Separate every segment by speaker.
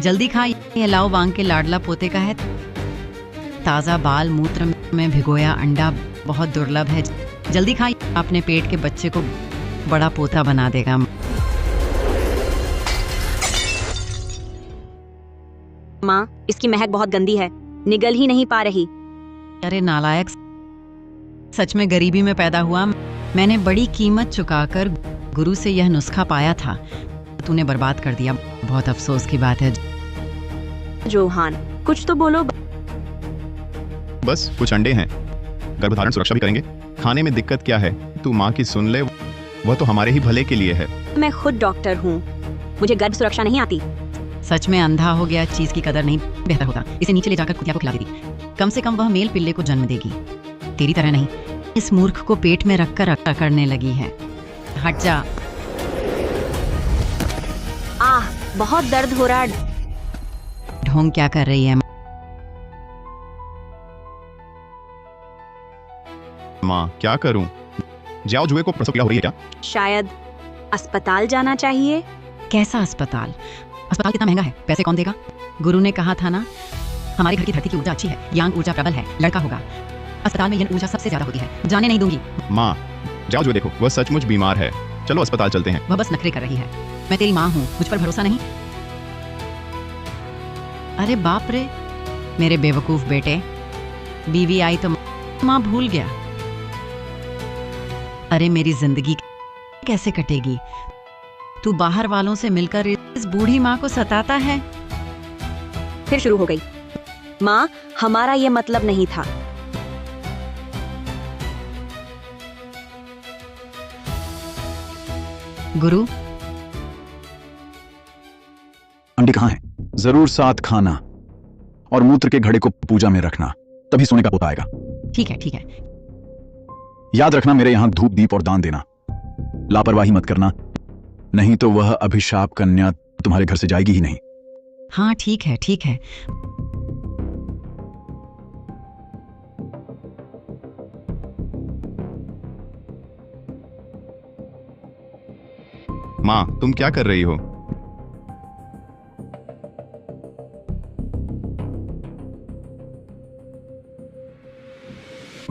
Speaker 1: जल्दी खा, ये लाओ वांग के लाडला पोते का है। ताज़ा बाल मूत्र में भिगोया अंडा बहुत दुर्लभ है। जल्दी खा, अपने पेट के बच्चे को बड़ा पोता बना देगा।
Speaker 2: माँ, इसकी महक बहुत गंदी है, निगल ही नहीं पा रही।
Speaker 1: अरे नालायक, सच में गरीबी में पैदा हुआ। मैंने बड़ी कीमत चुकाकर गुरु से यह नुस्खा पाया था, तूने बर्बाद कर दिया। बहुत अफसोस की बात है।
Speaker 2: जोहान, कुछ तो बोलो।
Speaker 3: बस कुछ अंडे हैं, गर्भधारण सुरक्षा भी करेंगे। खाने में दिक्कत क्या है, तू माँ की सुन ले, वह तो हमारे ही भले के लिए है।
Speaker 2: मैं खुद डॉक्टर हूँ, मुझे गर्भ सुरक्षा नहीं आती।
Speaker 1: सच में अंधा हो गया, चीज की कदर नहीं। बेहतर होता इसे नीचे ले जाकर कुतिया को खिला देती, कम से कम वह मेल पिल्ले को जन्म देगी, तेरी तरह नहीं। इस मूर्ख को पेट में रखकर अकड़ने लगी है। हट जा।
Speaker 2: आह, बहुत दर्द हो रहा।
Speaker 1: ढोंग क्या कर रही है?
Speaker 3: माँ क्या करूं? जाओ, जुए को प्रसव क्रिया हो रही है क्या?
Speaker 2: शायद अस्पताल जाना चाहिए।
Speaker 1: कैसा अस्पताल? अस्पताल कितना महंगा है, पैसे कौन देगा? गुरु ने कहा था ना, हमारे घर की धरती की ऊर्जा अच्छी है, यांग ऊर्जा प्रबल है, लड़का होगा। अस्पताल में यंग ऊर्जा सबसे ज्यादा होती है, जाने नहीं दूंगी।
Speaker 3: माँ जाओ, जुए देखो, वह सचमुच बीमार है। चलो अस्पताल चलते हैं।
Speaker 1: वह बस नखरे कर रही है। मैं तेरी माँ हूँ, मुझ पर भरोसा नहीं? अरे बाप रे, मेरे बेवकूफ बेटे, बीवी आई तो माँ भूल गया। अरे मेरी जिंदगी कैसे कटेगी? तू बाहर वालों से मिलकर इस बूढ़ी माँ को सताता है।
Speaker 2: फिर शुरू हो गई। माँ, हमारा ये मतलब नहीं था।
Speaker 1: गुरु,
Speaker 4: अंडे कहाँ हैं? जरूर साथ खाना और मूत्र के घड़े को पूजा में रखना, तभी सोने का पोता आएगा।
Speaker 1: ठीक है ठीक है।
Speaker 4: याद रखना, मेरे यहां धूप दीप और दान देना। लापरवाही मत करना, नहीं तो वह अभिशाप कन्या तुम्हारे घर से जाएगी ही नहीं।
Speaker 1: हाँ ठीक है ठीक है।
Speaker 3: माँ तुम क्या कर रही हो?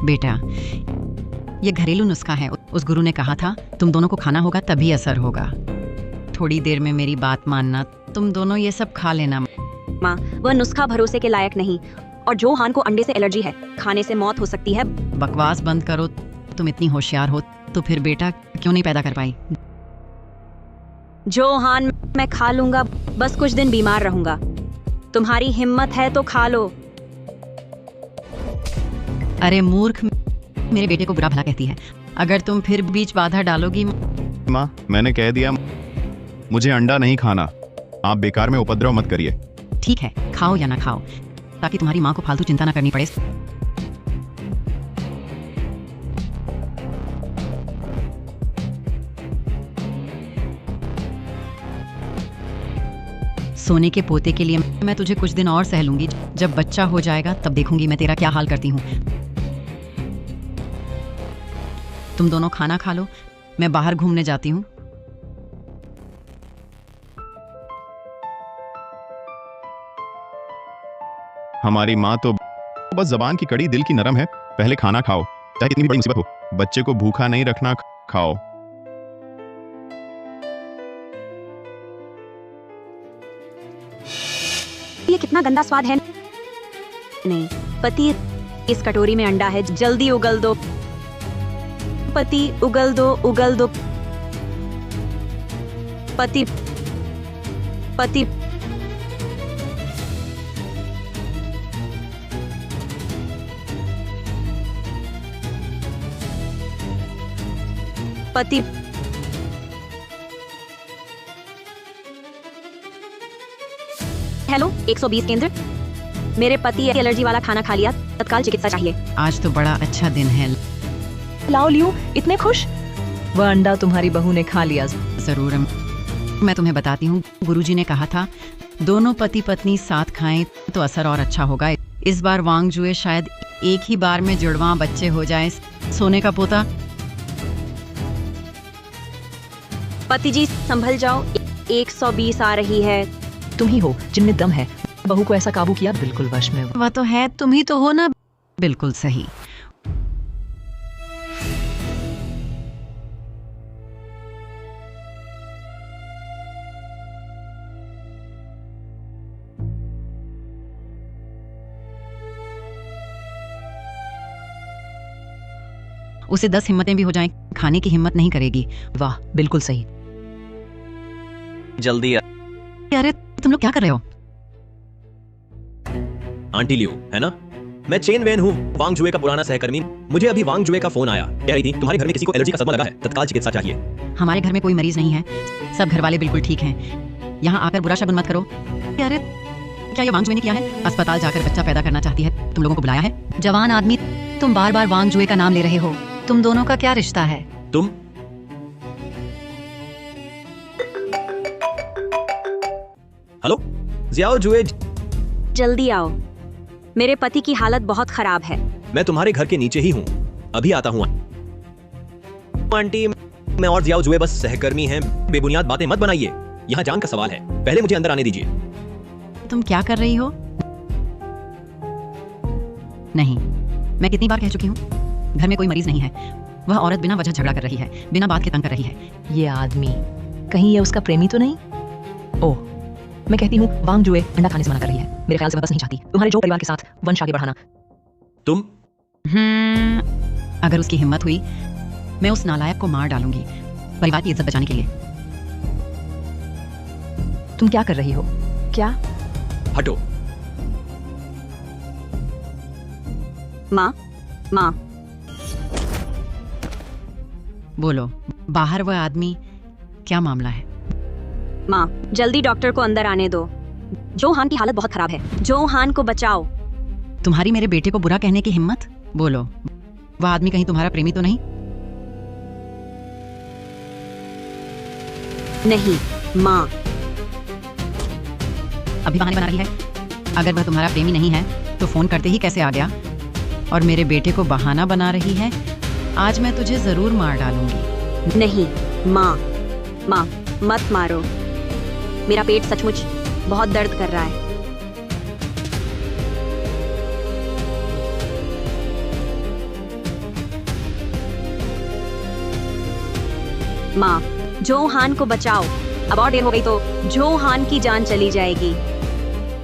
Speaker 1: बेटा, ये घरेलू नुस्खा है। उस गुरु ने कहा था तुम दोनों को खाना होगा तभी असर होगा। थोड़ी देर में मेरी बात मानना, तुम दोनों ये सब खा लेना।
Speaker 2: माँ, वह नुस्खा भरोसे के लायक नहीं, और जोहान को अंडे से एलर्जी है, खाने से मौत हो सकती है।
Speaker 1: बकवास बंद करो। तुम इतनी होशियार हो तो फिर बेटा क्यों नहीं पैदा कर पाई?
Speaker 2: जोहान, मैं खा लूंगा, बस कुछ दिन बीमार रहूंगा। तुम्हारी हिम्मत है तो खा लो।
Speaker 1: अरे मूर्ख, मेरे बेटे को बुरा भला कहती है। अगर तुम फिर बीच बाधा डालोगी।
Speaker 3: माँ मैंने कह दिया, मुझे अंडा नहीं खाना। आप बेकार में उपद्रव मत करिए।
Speaker 1: ठीक है, खाओ या ना खाओ, ताकि तुम्हारी माँ को फालतू चिंता ना करनी पड़े। सोने के पोते के लिए मैं तुझे कुछ दिन और सह लूंगी। जब बच्चा हो जाएगा तब देखूंगी मैं तेरा क्या हाल करती हूँ। तुम दोनों खाना खा लो, मैं बाहर घूमने जाती हूँ।
Speaker 3: हमारी माँ तो बस जबान की कड़ी, दिल की नरम है। पहले खाना खाओ, चाहे कितनी भी बड़ी मुसीबत हो। बच्चे को भूखा नहीं रखना, खाओ।
Speaker 2: ये कितना गंदा स्वाद है। नहीं, पति, इस कटोरी में अंडा है, जल्दी उगल दो। पति, उगल दो, उगल दो। पति, पति, पति। हेलो, 120 केंद्र। मेरे पति एलर्जी वाला खाना खा लिया, तत्काल चिकित्सा चाहिए।
Speaker 1: आज तो बड़ा अच्छा दिन है।
Speaker 5: लाओ लियो, इतने खुश। वह अंडा तुम्हारी बहू ने खा लिया।
Speaker 1: जरूर, मैं तुम्हें बताती हूँ। गुरुजी ने कहा था दोनों पति पत्नी साथ खाएं तो असर और अच्छा होगा। इस बार वांग जुए शायद एक ही बार में जुड़वा बच्चे हो जाए। सोने का पोता।
Speaker 2: पति जी संभल जाओ, 120 आ रही है।
Speaker 5: तुम ही हो जिनमें दम है। बहू को ऐसा काबू किया, बिल्कुल वश में।
Speaker 1: वह तो है, तुम ही तो हो ना। बिल्कुल सही। उसे 10 हिम्मतें भी हो जाएं, खाने की हिम्मत नहीं करेगी।
Speaker 5: वाह, बिल्कुल सही।
Speaker 6: जल्दी
Speaker 1: अरे तुम लोग क्या कर रहे हो?
Speaker 6: आंटी लियो है ना? मैं चेन वेन हूँ, वांग जुए का पुराना सहकर्मी। मुझे अभी वांग जुए का फोन आया, कह रही थी तुम्हारे घर में किसी को एलर्जी का सदमा लगा है, तत्काल चिकित्सा चाहिए।
Speaker 1: हमारे घर में कोई मरीज नहीं है, सब घर वाले बिल्कुल ठीक हैं। यहाँ आकर बुरा शगुन मत करो। अरे क्या ये वांग जुए ने किया है? अस्पताल जाकर बच्चा पैदा करना चाहती है, तुम लोगों को बुलाया है? जवान आदमी, तुम बार बार वांग जुए का नाम ले रहे हो। तुम दोनों का क्या रिश्ता है?
Speaker 6: तुम हेलो जियाओ जुए,
Speaker 2: जल्दी आओ, मेरे पति की हालत बहुत खराब है।
Speaker 6: मैं तुम्हारे घर के नीचे ही हूँ, अभी आता हूँ। आंटी मैं और जियाओ जुए बस सहकर्मी हैं, बेबुनियाद बातें मत बनाइए, यहाँ जान का सवाल है, पहले मुझे अंदर आने दीजिए।
Speaker 1: तुम क्या कर रही हो? नहीं, मैं कितनी बार कह चुकी हूँ, घर में कोई मरीज नहीं है। वह औरत बिना वजह झगड़ा कर रही है, बिना बात के तंग कर रही है।
Speaker 5: ये आदमी कहीं ये उसका प्रेमी तो नहीं? ओह, मैं कहती हूँ वांग जुए अंडा खाने से मना कर रही है। मेरे ख्याल से मैं बस नहीं चाहती तुम्हारे जो परिवार के साथ वंश आगे बढ़ाना।
Speaker 6: तुम
Speaker 1: अगर उसकी हिम्मत हुई, मैं उस नालायक को मार डालूंगी, परिवार की इज्जत बचाने के लिए।
Speaker 5: तुम क्या कर रही हो? क्या?
Speaker 6: हटो।
Speaker 2: माँ, माँ,
Speaker 1: बोलो, बाहर वह आदमी, क्या मामला है?
Speaker 2: माँ, जल्दी डॉक्टर को अंदर आने दो। जो हान की हालत बहुत खराब है, जो हान को बचाओ।
Speaker 1: तुम्हारी मेरे बेटे को बुरा कहने की हिम्मत? बोलो, वह आदमी कहीं तुम्हारा प्रेमी तो नहीं?
Speaker 2: नहीं माँ।
Speaker 1: अभी बहाने बना रही है। अगर वह तुम्हारा प्रेमी नहीं है तो फोन करते ही कैसे आ गया? और मेरे बेटे को बहाना बना रही है। आज मैं तुझे जरूर मार डालूंगी।
Speaker 2: नहीं माँ, माँ मत मारो, मेरा पेट सचमुच बहुत दर्द कर रहा है। माँ, जो हान को बचाओ, अब और देर हो गई तो जो हान की जान चली जाएगी।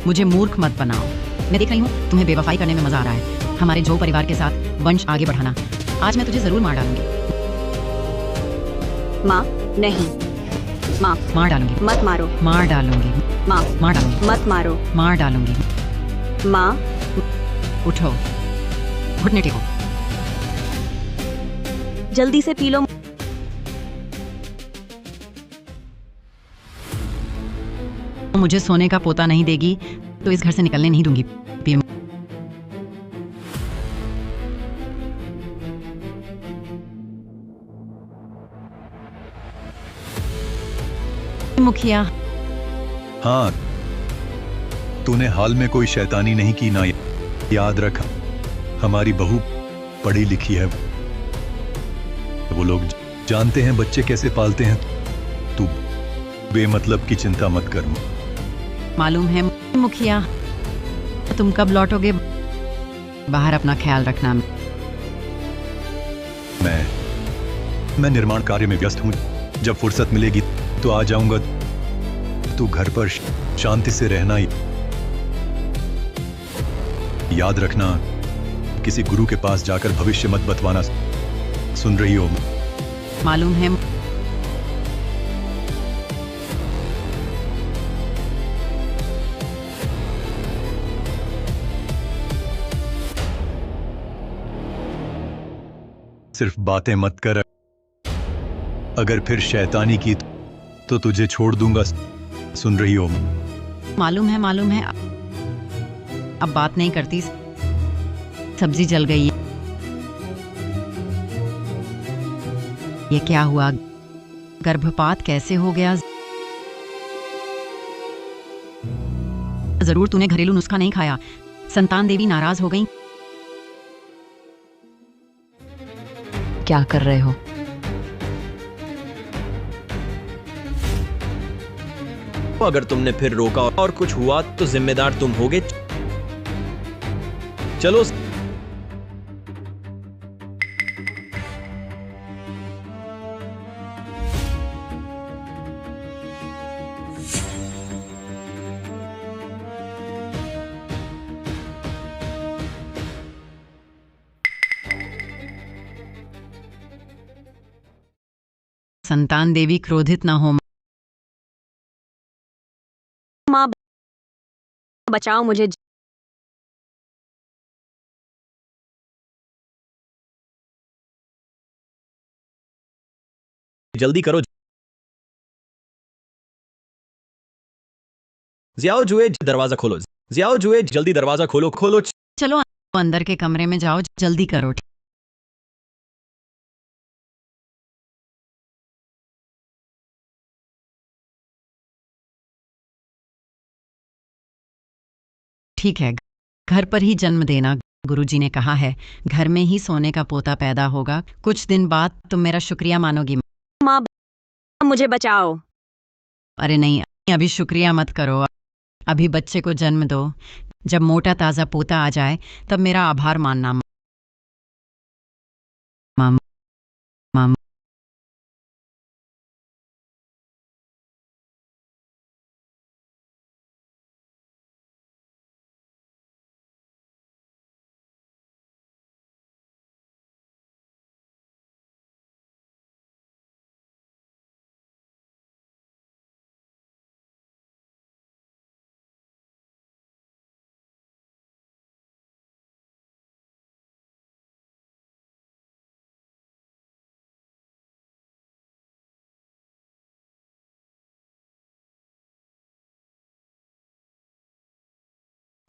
Speaker 1: मुझे मूर्ख मत बनाओ। मैं देख रही हूँ तुम्हें बेवफाई करने में मजा आ रहा है, हमारे जो परिवार के साथ वंश आगे बढ़ाना। आज मैं तुझे जरूर मार डालूंगी।
Speaker 2: माँ नहीं, माँ
Speaker 1: मार डालूंगी।
Speaker 2: मत मारो।
Speaker 1: मार डालूंगी।
Speaker 2: माँ
Speaker 1: मार डालूंगी।
Speaker 2: मत मारो।
Speaker 1: मार डालूंगी।
Speaker 2: माँ
Speaker 1: उठो, घुटने टेको।
Speaker 2: जल्दी से पी लो।
Speaker 1: मुझे सोने का पोता नहीं देगी तो इस घर से निकलने नहीं दूंगी। पी। मुखिया,
Speaker 7: हाँ, तूने हाल में कोई शैतानी नहीं की ना, याद रख, हमारी बहू पढ़ी लिखी है, वो लोग जानते हैं बच्चे कैसे पालते हैं। तू बेमतलब की चिंता मत कर।
Speaker 1: मालूम है मुखिया, तुम कब लौटोगे? बाहर अपना ख्याल रखना।
Speaker 7: मैं निर्माण कार्य में व्यस्त हूँ, जब फुर्सत मिलेगी तो आ जाऊंगा। तू घर पर शांति से रहना। याद रखना, किसी गुरु के पास जाकर भविष्य मत बतवाना, सुन रही हो?
Speaker 1: मालूम है।
Speaker 7: सिर्फ बातें मत कर, अगर फिर शैतानी की तो तुझे छोड़ दूंगा, सुन रही हो?
Speaker 1: मालूम है, मालूम है। अब बात नहीं करती। सब्जी जल गई। ये क्या हुआ? गर्भपात कैसे हो गया? जरूर तूने घरेलू नुस्खा नहीं खाया। संतान देवी नाराज हो गई।
Speaker 5: क्या कर रहे हो?
Speaker 6: अगर तुमने फिर रोका और कुछ हुआ तो जिम्मेदार तुम होगे। चलो।
Speaker 1: संतान देवी क्रोधित न हो।
Speaker 2: माँ, बचाओ मुझे।
Speaker 6: जल्दी करो। जियाओ जुए, दरवाजा खोलो। जियाओ जुए, जल्दी दरवाजा खोलो, खोलो।
Speaker 1: चलो अंदर के कमरे में जाओ, जल्दी करो। ठीक है, घर पर ही जन्म देना। गुरुजी ने कहा है घर में ही सोने का पोता पैदा होगा। कुछ दिन बाद तुम मेरा शुक्रिया मानोगी।
Speaker 2: माँ, मुझे बचाओ।
Speaker 1: अरे नहीं, अभी शुक्रिया मत करो। अभी बच्चे को जन्म दो। जब मोटा ताज़ा पोता आ जाए तब मेरा आभार मानना। माम माम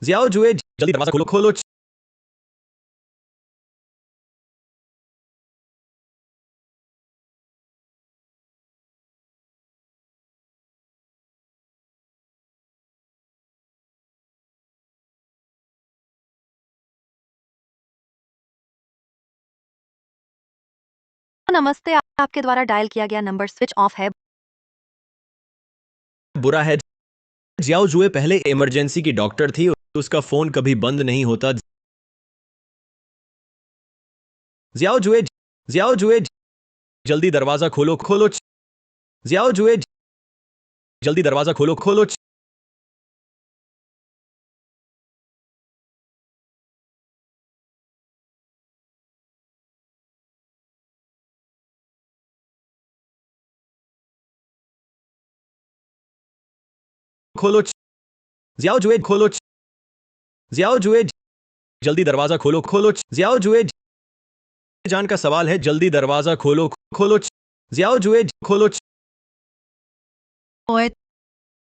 Speaker 6: जियाओ जुए, जल्दी दरवाजा खोलो, खोलो।
Speaker 8: नमस्ते, आपके द्वारा डायल किया गया नंबर स्विच ऑफ है।
Speaker 6: बुरा है। जियाओ जुए पहले इमरजेंसी की डॉक्टर थी, उसका फोन कभी बंद नहीं होता। जियाओ जुए, जियाओ जुए, जल्दी दरवाजा खोलो, खोलो। जियाओ जुए, जल्दी दरवाजा खोलो, खोलो। खोलो। जियाओ जुए, खोलो। जियाओ जुए, जल्दी दरवाजा खोलो, खोलो। जियाओ जुए, जान का सवाल है, जल्दी दरवाजा खोलो, खोलो। जियाओ जुए, खोलो।
Speaker 1: ओए,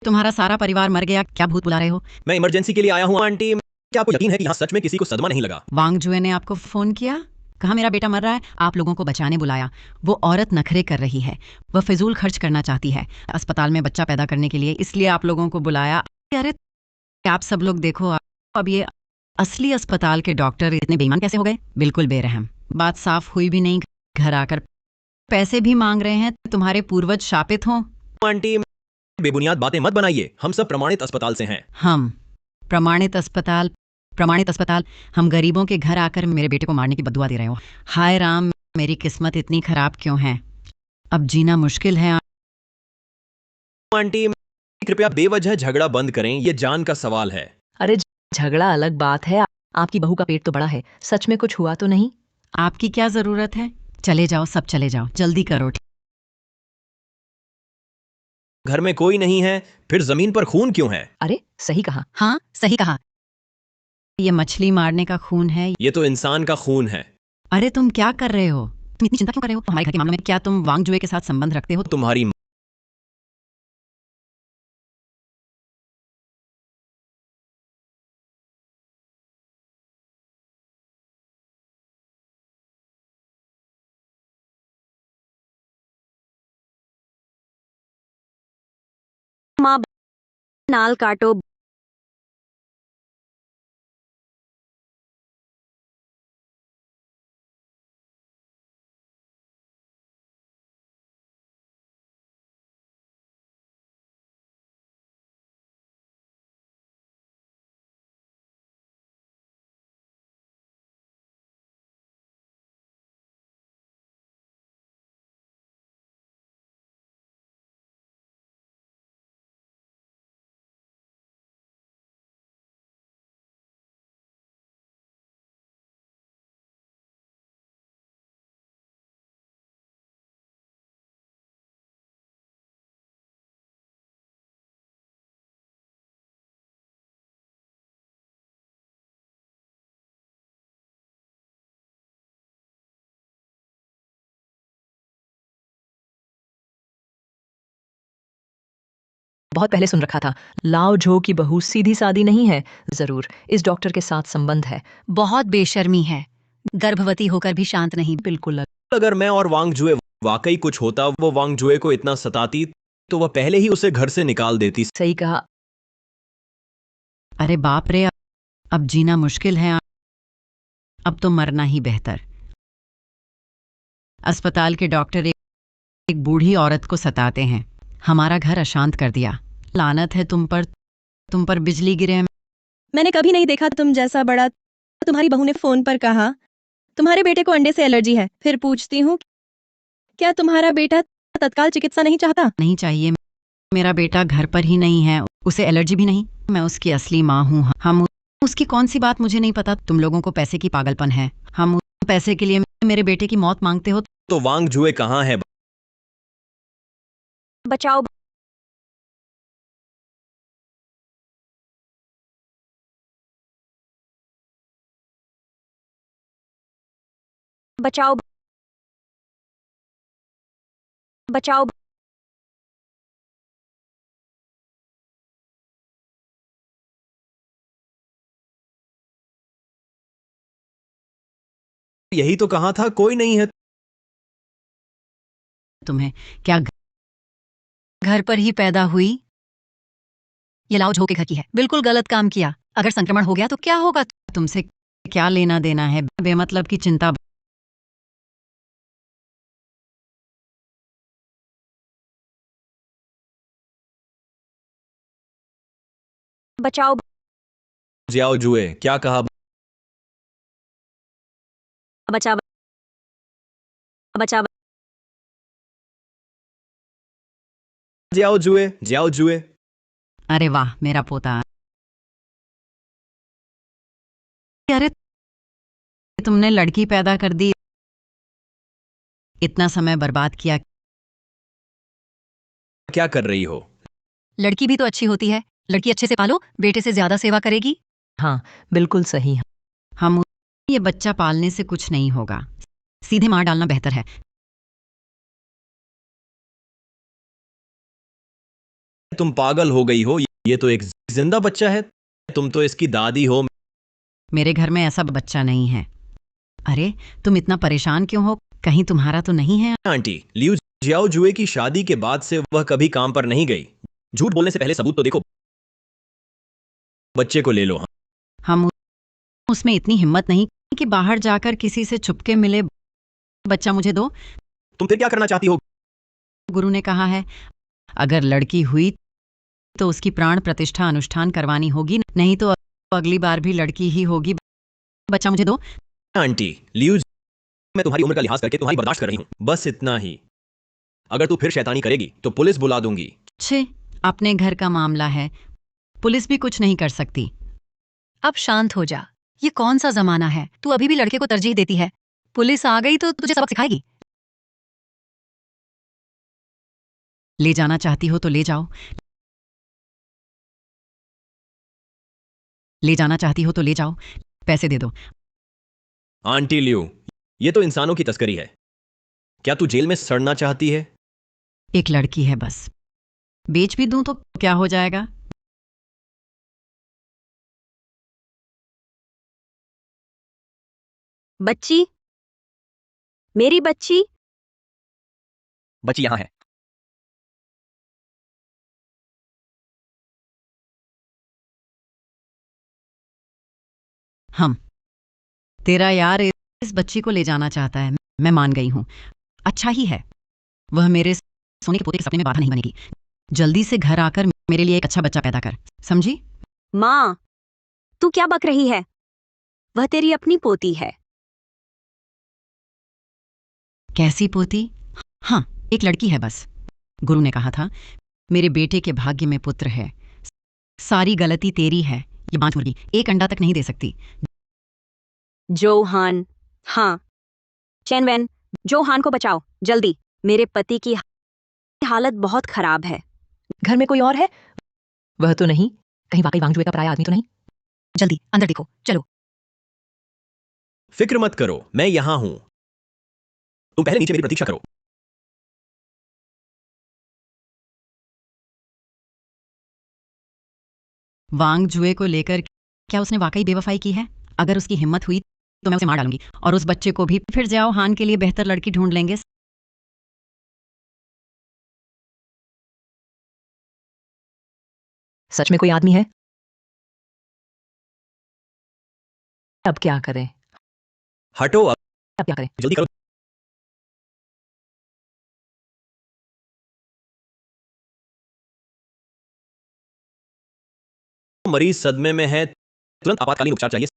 Speaker 1: तुम्हारा सारा परिवार मर गया। क्या भूत बुला रहे हो?
Speaker 6: मैं इमरजेंसी के लिए आया हूं आंटी। क्या आपको यकीन है कि यहां सच में किसी को सदमा नहीं लगा?
Speaker 1: वांग जुए ने आपको फोन किया? कहा मेरा बेटा मर रहा है। आप लोगों को बचाने बुलाया। वो औरत नखरे कर रही है। वह फिजूल खर्च करना चाहती है अस्पताल में बच्चा पैदा करने के लिए, इसलिए आप लोगों को बुलाया। अरे आप सब लोग देखो, अब ये असली अस्पताल के डॉक्टर इतने बेईमान कैसे हो गए? बिल्कुल बेरहम। बात साफ हुई भी नहीं, घर आकर पैसे भी मांग रहे हैं। तुम्हारे पूर्वज शापित हों।
Speaker 6: आंटी, बेबुनियाद बातें मत बनाइए। हम सब प्रमाणित अस्पताल से हैं।
Speaker 1: हम प्रमाणित अस्पताल, प्रमाणित अस्पताल। हम गरीबों के घर आकर मेरे बेटे को मारने की बद्दुआ दे रहे हो। हाय राम, मेरी किस्मत इतनी खराब क्यों है? अब जीना मुश्किल है।
Speaker 6: आंटी, कृपया बेवजह झगड़ा बंद करें, यह जान का सवाल है।
Speaker 5: अरे झगड़ा अलग बात है। आपकी बहू का पेट तो बड़ा है, सच में कुछ हुआ तो नहीं?
Speaker 1: आपकी क्या जरूरत है? चले जाओ, सब चले जाओ, जल्दी करो।
Speaker 6: घर में कोई नहीं है, फिर जमीन पर खून क्यों है?
Speaker 5: अरे सही कहा।
Speaker 1: हाँ, सही कहा। ये मछली मारने का खून है।
Speaker 6: ये तो इंसान का खून है।
Speaker 1: अरे तुम क्या कर रहे हो? तुम इतनी चिंता क्यों कर रहे हो हमारे घर के मामलों में? क्या तुम वांग जुए के साथ संबंध रखते हो?
Speaker 6: तुम्हारी
Speaker 2: माँ, नाल काटो।
Speaker 5: बहुत पहले सुन रखा था। लाओ झो की बहू सीधी सादी नहीं है। जरूर इस डॉक्टर के साथ संबंध है।
Speaker 1: बहुत बेशर्मी है, गर्भवती होकर भी शांत नहीं।
Speaker 5: बिल्कुल।
Speaker 6: अगर मैं और वांग जुए वाकई कुछ होता, वो वांग जुए को इतना सताती तो वह पहले ही उसे घर से निकाल देती।
Speaker 5: सही कहा।
Speaker 1: अरे बाप रे, अब जीना मुश्किल है, अब तो मरना ही बेहतर। अस्पताल के डॉक्टर एक बूढ़ी औरत को सताते हैं, हमारा घर अशांत कर दिया। लानत है तुम पर बिजली गिरे।
Speaker 9: मैंने कभी नहीं देखा तुम जैसा बड़ा। तुम्हारी बहू ने फोन पर कहा तुम्हारे बेटे को अंडे से एलर्जी है। फिर पूछती हूँ क्या तुम्हारा बेटा तत्काल चिकित्सा नहीं चाहता?
Speaker 1: नहीं चाहिए, मेरा बेटा घर पर ही नहीं है, उसे एलर्जी भी नहीं। मैं उसकी असली माँ हूँ। हम उसकी कौन सी बात मुझे नहीं पता। तुम लोगों को पैसे की पागलपन है। हम पैसे के लिए मेरे बेटे की मौत मांगते हो।
Speaker 6: तो वांग जुए कहाँ है?
Speaker 2: बचाओ, बचाओ, बचाओ।
Speaker 6: यही तो कहा था, कोई नहीं है।
Speaker 1: तुम्हें क्या घर पर ही पैदा हुई? ये लाओ झो के घर की है। बिल्कुल गलत काम किया। अगर संक्रमण हो गया तो क्या होगा? तुमसे क्या लेना देना है? बेमतलब की चिंता।
Speaker 2: बचाओ,
Speaker 6: जियाओ जुए क्या कहा?
Speaker 2: बचाओ, बचाओ।
Speaker 6: जियाओ जुए।
Speaker 1: अरे वाह, मेरा पोता। अरे तुमने लड़की पैदा कर दी, इतना समय बर्बाद किया।
Speaker 6: क्या कर रही हो?
Speaker 1: लड़की भी तो अच्छी होती है। लड़की अच्छे से पालो, बेटे से ज्यादा सेवा करेगी।
Speaker 5: हाँ बिल्कुल सही।
Speaker 1: हम ये बच्चा पालने से कुछ नहीं होगा, सीधे मार डालना बेहतर है।
Speaker 6: तुम पागल हो गई हो, ये तो एक जिंदा बच्चा है। तुम तो इसकी दादी हो।
Speaker 1: मेरे घर में ऐसा बच्चा नहीं है। अरे तुम इतना परेशान क्यों हो? कहीं तुम्हारा तो नहीं है?
Speaker 6: आंटी, लियू जियाओ जुए की शादी के बाद से वह कभी काम पर नहीं गई। झूठ बोलने से पहले सबूत तो देखो। बच्चे को ले लो।
Speaker 1: हम उसमें इतनी हिम्मत नहीं कि बाहर जाकर किसी से छुपके मिले। बच्चा मुझे दो।
Speaker 6: तुम फिर क्या करना चाहती हो?
Speaker 1: गुरु ने कहा है अगर लड़की हुई तो उसकी प्राण प्रतिष्ठा अनुष्ठान करवानी होगी, नहीं तो अगली बार भी लड़की ही होगी। बच्चा मुझे दो।
Speaker 6: आंटी, लियू मैं तुम्हारी उम्र का लिहाज करके तुम्हारी बर्दाश्त कर रही हूं, बस इतना ही। अगर तू फिर शैतानी करेगी तो पुलिस बुला दूंगी।
Speaker 1: छे, अपने घर का मामला है, पुलिस भी कुछ नहीं कर सकती। अब शांत हो जा। ये कौन सा जमाना है? तू अभी भी लड़के को तरजीह देती है। पुलिस आ गई तो तुझे सबक सिखाएगी। ले जाना चाहती हो तो ले जाओ, ले जाना चाहती हो तो ले जाओ, पैसे दे दो।
Speaker 6: आंटी लियू, ये तो इंसानों की तस्करी है। क्या तू जेल में सड़ना चाहती है?
Speaker 1: एक लड़की है बस, बेच भी दूं तो क्या हो जाएगा?
Speaker 2: बच्ची, मेरी बच्ची।
Speaker 6: बच्ची यहां है।
Speaker 1: हम तेरा यार इस बच्ची को ले जाना चाहता है। मैं मान गई हूं, अच्छा ही है। वह मेरे सोने के पोते के सपने में बाधा नहीं बनेगी। जल्दी से घर आकर मेरे लिए एक अच्छा बच्चा पैदा कर, समझी?
Speaker 2: माँ, तू क्या बक रही है? वह तेरी अपनी पोती है।
Speaker 1: कैसी पोती? हाँ, एक लड़की है बस। गुरु ने कहा था मेरे बेटे के भाग्य में पुत्र है। सारी गलती तेरी है। ये बांझ मुर्गी एक अंडा तक नहीं दे सकती।
Speaker 2: जोहान, हाँ, चेनवेन, जोहान को बचाओ जल्दी। मेरे पति की हालत बहुत खराब है।
Speaker 5: घर में कोई और है? वह तो नहीं। कहीं वाकई वांग जुए का पराया आदमी तो नहीं? जल्दी अंदर देखो, चलो।
Speaker 6: फिक्र मत करो, मैं यहां हूं। तुम पहले नीचे मेरी प्रतीक्षा करो।
Speaker 1: वांग जुए को लेकर क्या उसने वाकई बेवफाई की है? अगर उसकी हिम्मत हुई तो मैं उसे मार डालूंगी और उस बच्चे को भी। फिर जाओ हान के लिए बेहतर लड़की ढूंढ लेंगे।
Speaker 5: सच में कोई आदमी है? अब क्या करें?
Speaker 6: हटो अब,
Speaker 5: अब क्या करें?
Speaker 6: जल्दी करो। मरीज सदमे में है, तुरंत आपातकालीन उपचार चाहिए।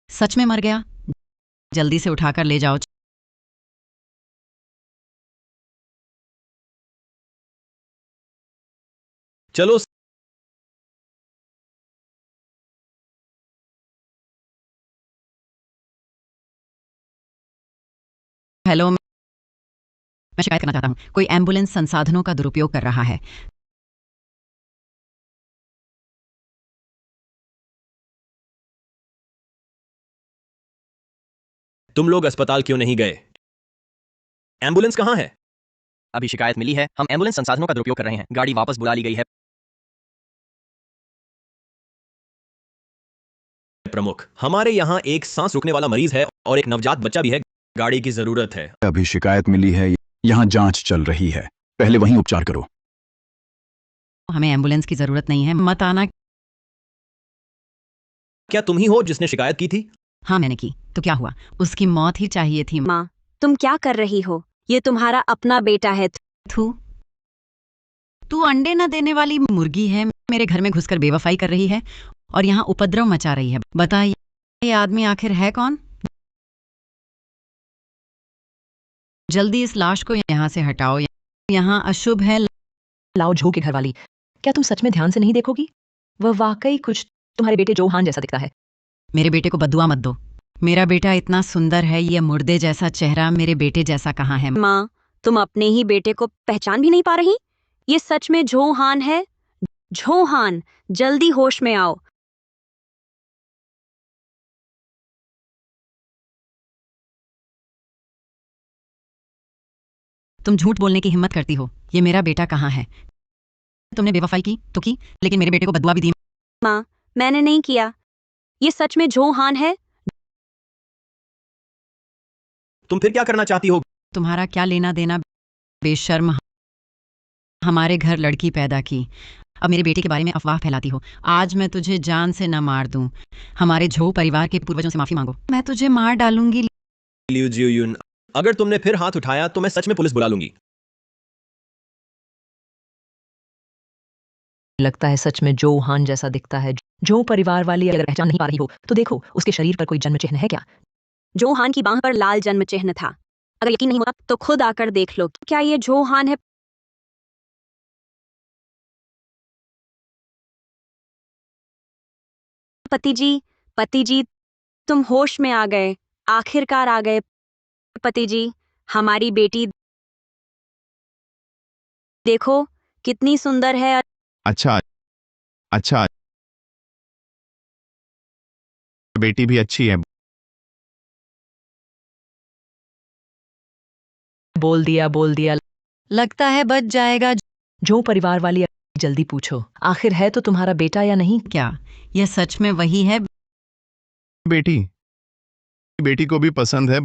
Speaker 1: सच में मर गया? जल्दी से उठाकर ले जाओ।
Speaker 6: चलो।
Speaker 1: हेलो, मैं शिकायत करना चाहता हूँ। कोई एम्बुलेंस संसाधनों का दुरुपयोग कर रहा है।
Speaker 6: तुम लोग अस्पताल क्यों नहीं गए? एम्बुलेंस कहाँ है?
Speaker 10: अभी शिकायत मिली है, हम एम्बुलेंस संसाधनों का दुरुपयोग कर रहे हैं। गाड़ी वापस बुला ली गई है।
Speaker 6: प्रमुख, हमारे यहाँ एक सांस रुकने वाला मरीज है और एक नवजात बच्चा भी है। गाड़ी की जरूरत है।
Speaker 4: अभी शिकायत मिली है, यहाँ जांच चल रही है, पहले वहीं उपचार करो।
Speaker 1: हमें एम्बुलेंस की जरूरत नहीं है, मत आना।
Speaker 6: क्या तुम ही हो जिसने शिकायत की थी?
Speaker 1: हाँ मैंने की, तो क्या हुआ? उसकी मौत ही चाहिए थी।
Speaker 2: माँ, तुम क्या कर रही हो? ये तुम्हारा अपना बेटा है।
Speaker 1: थू, तू अंडे न देने वाली मुर्गी है, मेरे घर में घुसकर बेवफाई कर रही है और यहाँ उपद्रव मचा रही है। बता ये आदमी आखिर है कौन? जल्दी इस लाश को यहाँ से हटाओ, यहाँ अशुभ है।
Speaker 5: लाओ झो के घर वाली, क्या तुम सच में ध्यान से नहीं देखोगी? वह वाकई कुछ तुम्हारे बेटे जोहान जैसा दिखता है।
Speaker 1: मेरे बेटे को बद्दुआ मत दो। मेरा बेटा इतना सुंदर है, ये मुर्दे जैसा चेहरा मेरे बेटे जैसा कहाँ है?
Speaker 2: माँ, तुम अपने ही बेटे को पहचान भी नहीं पा रही? ये सच में जोहान है? जोहान, जल्दी होश में आओ।
Speaker 1: तुम झूठ बोलने की हिम्मत करती हो। ये मेरा बेटा कहाँ है? तुमने बेवफाई की तो की, लेकिन मेरे बेटे को बद्दुआ भी दी।
Speaker 2: माँ, मैंने नहीं किया। ये सच में जोहान है?
Speaker 6: तुम फिर क्या करना चाहती हो?
Speaker 1: तुम्हारा क्या लेना देना? बेशर्म, हमारे घर लड़की पैदा की, अब मेरे बेटे के बारे में अफवाह फैलाती हो। आज मैं तुझे जान से न मार दूं। हमारे झो परिवार के पूर्वजों से माफी मांगो, मैं तुझे मार डालूंगी।
Speaker 6: लिu जियुन, अगर तुमने फिर हाथ उठाया तो मैं सच में पुलिस बुला लूंगी।
Speaker 5: लगता है सच में जोहान जैसा दिखता है। जो परिवार वाली अगर पहचान नहीं पा रही हो तो देखो उसके शरीर पर कोई जन्म चिन्ह है क्या?
Speaker 2: जोहान की बांह पर लाल जन्म चिन्ह था। अगर यकीन नहीं होता तो खुद आकर देख लो। क्या ये जोहान है? पति जी, तुम होश में आ गए। आखिरकार आ गए। पति जी, हमारी बेटी देखो कितनी सुंदर है।
Speaker 3: अच्छा अच्छा, बेटी भी अच्छी है।
Speaker 5: बोल दिया।
Speaker 1: लगता है बच जाएगा।
Speaker 5: जो परिवार वाली, जल्दी पूछो, आखिर है तो तुम्हारा बेटा या नहीं?
Speaker 1: क्या यह सच में वही है?
Speaker 3: बेटी बेटी को भी पसंद है।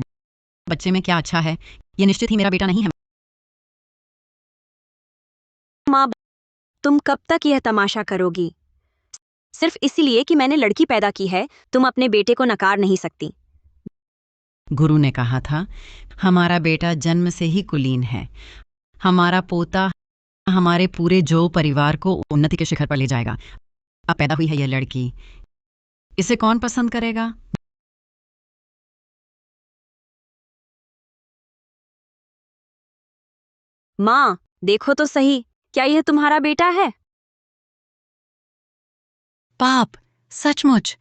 Speaker 1: बच्चे में क्या अच्छा है? ये निश्चित ही मेरा बेटा नहीं है।
Speaker 2: माँ, तुम कब तक यह तमाशा करोगी? सिर्फ इसीलिए कि मैंने लड़की पैदा की है, तुम अपने बेटे को नकार नहीं सकती।
Speaker 1: गुरु ने कहा था हमारा बेटा जन्म से ही कुलीन है। हमारा पोता हमारे पूरे जो परिवार को उन्नति के शिखर पर ले जाएगा। अब पैदा हुई है यह लड़की, इसे कौन पसंद करेगा?
Speaker 2: माँ, देखो तो सही, क्या यह तुम्हारा बेटा है?
Speaker 1: पाप, सचमुच।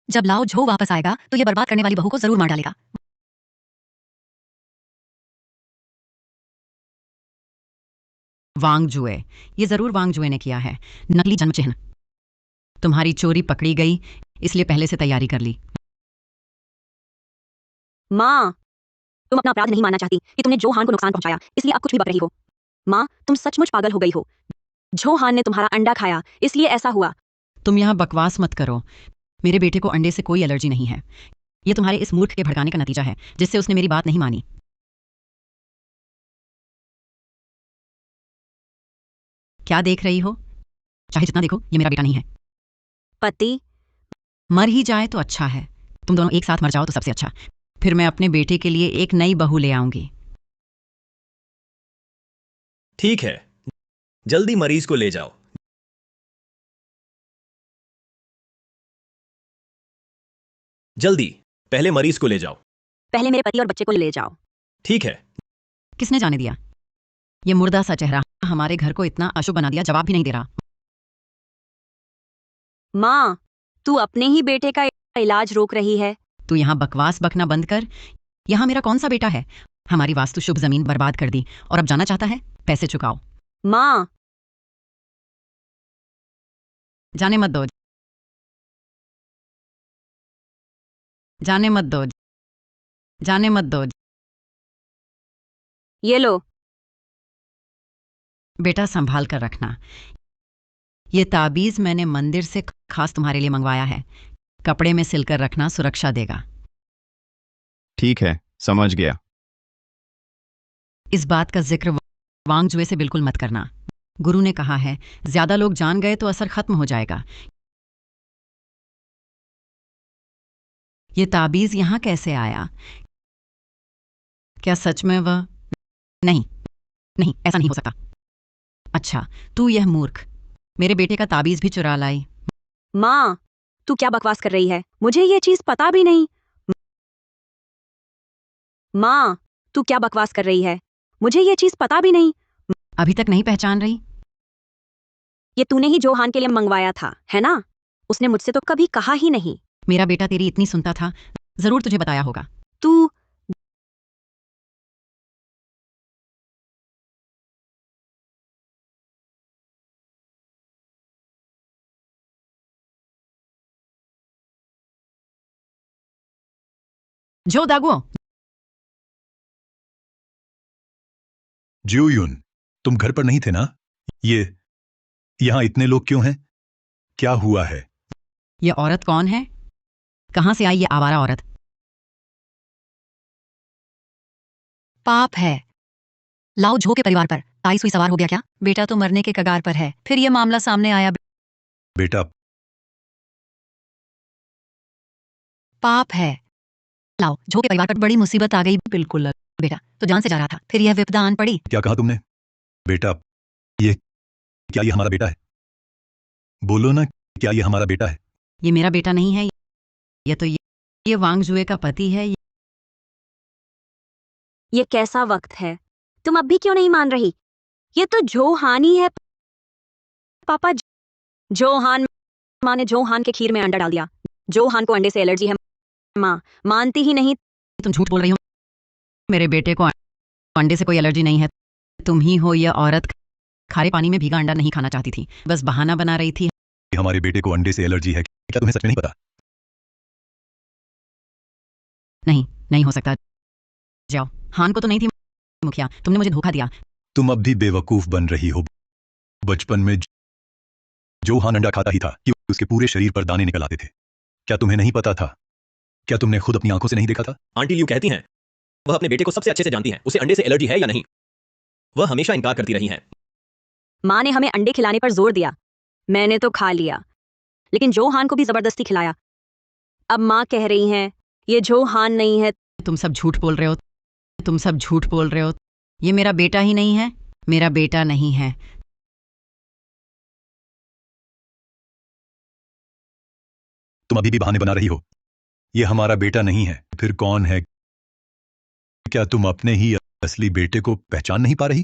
Speaker 1: जब लाओ झो वापस आएगा तो यह बर्बाद करने वाली बहू को जरूर मार डालेगा। वांग जुए, ये जरूर वांग जुए ने किया है। नकली जन्म चिन्ह। तुम्हारी चोरी पकड़ी गई, इसलिए पहले से तैयारी कर ली।
Speaker 2: माँ, तुम अपना अपराध नहीं मानना चाहती कि तुमने जोहान को नुकसान पहुंचाया, इसलिए अब कुछ भी बक रही हो। माँ, तुम सचमुच पागल हो गई हो। जोहान ने तुम्हारा अंडा खाया, इसलिए ऐसा हुआ।
Speaker 1: तुम यहाँ बकवास मत करो। मेरे बेटे को अंडे से कोई एलर्जी नहीं है। ये तुम्हारे इस मूर्ख के भड़काने का नतीजा है, जिससे उसने मेरी बात नहीं मानी। क्या देख रही हो? चाहे जितना देखो, ये मेरा बेटा नहीं है।
Speaker 2: पति,
Speaker 1: मर ही जाए तो अच्छा है। तुम दोनों एक साथ मर जाओ तो सबसे अच्छा। फिर मैं अपने बेटे के लिए एक नई बहू ले आऊंगी।
Speaker 6: ठीक है, जल्दी मरीज को ले जाओ। जल्दी, पहले मरीज को ले जाओ।
Speaker 2: पहले मेरे पति और बच्चे को ले जाओ।
Speaker 6: ठीक है।
Speaker 1: किसने जाने दिया? ये मुर्दा सा चेहरा हमारे घर को इतना अशुभ बना दिया, जवाब भी नहीं दे रहा।
Speaker 2: माँ, तू अपने ही बेटे का इलाज रोक रही है।
Speaker 1: तू यहाँ बकवास बकना बंद कर। यहाँ मेरा कौन सा बेटा है? हमारी वास्तु शुभ जमीन बर्बाद कर दी और अब जाना चाहता है? पैसे चुकाओ।
Speaker 2: माँ,
Speaker 1: जाने मत दो, जाने मत दो, जाने मत दो।
Speaker 2: ये लो।
Speaker 1: बेटा संभाल कर रखना। ये ताबीज मैंने मंदिर से खास तुम्हारे लिए मंगवाया है। कपड़े में सिलकर रखना, सुरक्षा देगा।
Speaker 3: ठीक है, समझ गया।
Speaker 1: इस बात का जिक्र वांगजुए से बिल्कुल मत करना। गुरु ने कहा है, ज्यादा लोग जान गए तो असर खत्म हो जाएगा। ये ताबीज यहां कैसे आया? क्या सच में वह? नहीं, नहीं, ऐसा नहीं हो सकता। अच्छा, तू यह मूर्ख मेरे बेटे का ताबीज भी चुरा लाई।
Speaker 2: माँ, तू क्या बकवास कर रही है? मुझे ये चीज पता भी नहीं। माँ, तू क्या बकवास कर रही है? मुझे ये चीज पता भी नहीं।
Speaker 1: अभी तक नहीं पहचान रही?
Speaker 2: ये तूने ही जोहान के लिए मंगवाया था, है ना? उसने मुझसे तो कभी कहा ही नहीं।
Speaker 1: मेरा बेटा तेरी इतनी सुनता था, जरूर तुझे बताया होगा।
Speaker 2: तू
Speaker 1: जो दागुओ,
Speaker 7: ज्यूयुन, तुम घर पर नहीं थे ना? ये यहां इतने लोग क्यों हैं? क्या हुआ है?
Speaker 1: ये औरत कौन है? कहां से आई ये आवारा औरत?
Speaker 5: पाप है। लाओ झो के परिवार पर ताई सुई सवार हो गया क्या? बेटा तो मरने के कगार पर है, फिर ये मामला सामने आया।
Speaker 7: बेटा,
Speaker 5: पाप है। लाओ झो के परिवार पर बड़ी मुसीबत आ गई। बिल्कुल बेटा तो जान से जा रहा था, फिर यह विपदा आन पड़ी।
Speaker 7: क्या कहा तुमने? बेटा, ये क्या ये हमारा बेटा है? बोलो ना, क्या ये हमारा बेटा है?
Speaker 1: ये मेरा बेटा नहीं है। ये तो ये वांगजुए का पति है।
Speaker 2: ये कैसा वक्त है? तुम अब भी क्यों नहीं मान रही? ये तो जोहान ही है। पापा, जोहान। माँ ने जोहान के खीर में अंडा डाल दिया। जोहान को अंडे से एलर्जी है। माँ मानती ही नहीं।
Speaker 1: तुम झूठ बोल रही हो। मेरे बेटे को अंडे से कोई एलर्जी नहीं है। तुम ही हो यह औरत। खारे पानी में भीगा अंडा नहीं खाना चाहती थी, बस बहाना बना रही थी।
Speaker 7: हमारे बेटे को अंडे से एलर्जी है, क्या तुम्हें सच में नहीं पता?
Speaker 1: नहीं, नहीं हो सकता। जाओ, हान को तो नहीं थी मुखिया, तुमने मुझे धोखा दिया।
Speaker 7: तुम अब भी बेवकूफ बन रही हो। बचपन में जोहान अंडा खाता ही था कि उसके पूरे शरीर पर दाने निकल आते थे। क्या तुम्हें नहीं पता था? क्या तुमने खुद अपनी आंखों से नहीं देखा था?
Speaker 6: आंटी ल्यू कहती हैं, वह अपने बेटे को सबसे अच्छे से जानती हैं, उसे अंडे से एलर्जी है या नहीं। वह हमेशा इनकार करती रही हैं।
Speaker 2: माँ ने हमें अंडे खिलाने पर जोर दिया। मैंने तो खा लिया, लेकिन जोहान को भी जबरदस्ती खिलाया। अब माँ कह रही हैं, ये जोहान नहीं है।
Speaker 1: तुम सब झूठ बोल रहे हो। तुम सब झूठ बोल रहे हो। ये मेरा बेटा ही नहीं है। मेरा बेटा नहीं है।
Speaker 7: तुम अभी भी बहाने बना रही हो। यह हमारा बेटा नहीं है, फिर कौन है? क्या तुम अपने ही असली बेटे को पहचान नहीं पा रही?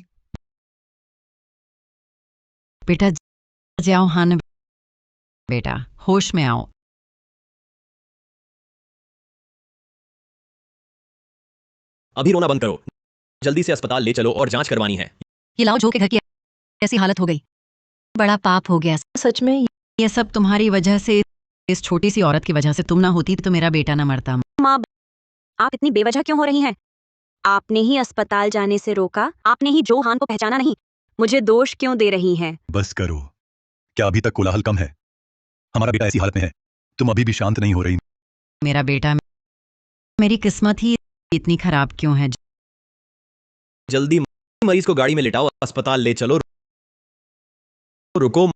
Speaker 1: बेटा जाओ हान, बेटा होश में आओ।
Speaker 6: अभी रोना बंद करो, जल्दी से अस्पताल ले चलो और जांच करवानी है।
Speaker 5: ये लाओ झो के घर की ऐसी हालत हो गई। बड़ा पाप हो गया सच में।
Speaker 1: ये सब तुम्हारी वजह से, इस छोटी सी औरत की वजह से। तुम ना होती तो मेरा बेटा ना मरता।
Speaker 2: माँ, आप इतनी बेवजह क्यों हो रही हैं? आपने ही अस्पताल जाने से रोका। आपने ही जोहान को पहचाना नहीं। मुझे दोष क्यों दे रही हैं?
Speaker 7: बस करो। क्या अभी तक कोलाहल कम है? हमारा बेटा ऐसी हालत में है, तुम अभी भी शांत नहीं हो रही।
Speaker 1: मेरा बेटा, मेरी किस्मत ही इतनी खराब क्यों है?
Speaker 6: जल्दी मरीज को गाड़ी में लिटाओ, अस्पताल ले चलो। रुको।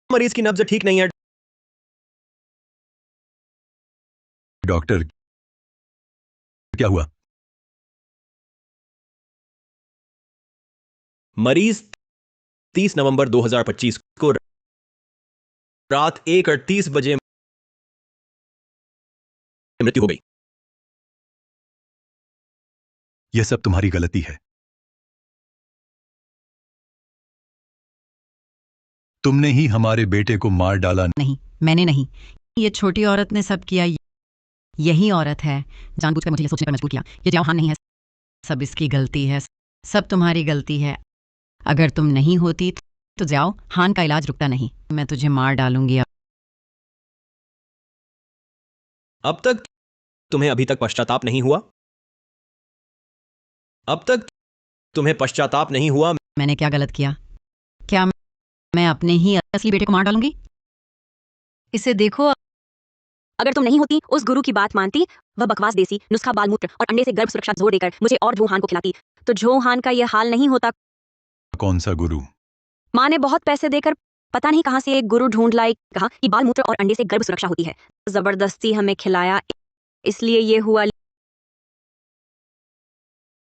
Speaker 6: मरीज की नब्ज ठीक नहीं है।
Speaker 7: डॉक्टर, क्या हुआ?
Speaker 6: मरीज 30 नवंबर 2025 को रात 1:38 बजे मृत्यु हो गई।
Speaker 7: यह सब तुम्हारी गलती है। तुमने ही हमारे बेटे को मार डाला।
Speaker 1: नहीं, मैंने नहीं। ये छोटी औरत ने सब किया। यही औरत है जानबूझकर मुझे ये सोचने पर मजबूर किया। ये जवान नहीं है, सब इसकी गलती है, सब तुम्हारी गलती है। अगर तुम नहीं होती तो जाओ हान का इलाज रुकता नहीं। मैं तुझे मार डालूंगी।
Speaker 6: अब तक तुम्हें अभी तक पश्चाताप नहीं हुआ? अब तक तुम्हें पश्चाताप नहीं हुआ?
Speaker 1: मैंने क्या गलत किया? क्या मैं अपने ही असली बेटे को मार डालूंगी? इसे देखो।
Speaker 2: अगर तुम नहीं होती, उस गुरु की बात मानती, वह बकवास देसी नुस्खा बालमूत्र और अंडे से गर्भ सुरक्षा जोड़ देकर मुझे और जो हान को खिलाती, तो जो हान का यह हाल नहीं होता।
Speaker 7: कौन सा गुरु?
Speaker 2: माँ ने बहुत पैसे देकर पता नहीं कहां से एक गुरु ढूंढ लाई। कहा कि बालमूत्र और अंडे से गर्भ सुरक्षा होती है। जबरदस्ती हमें खिलाया, इसलिए ये हुआ।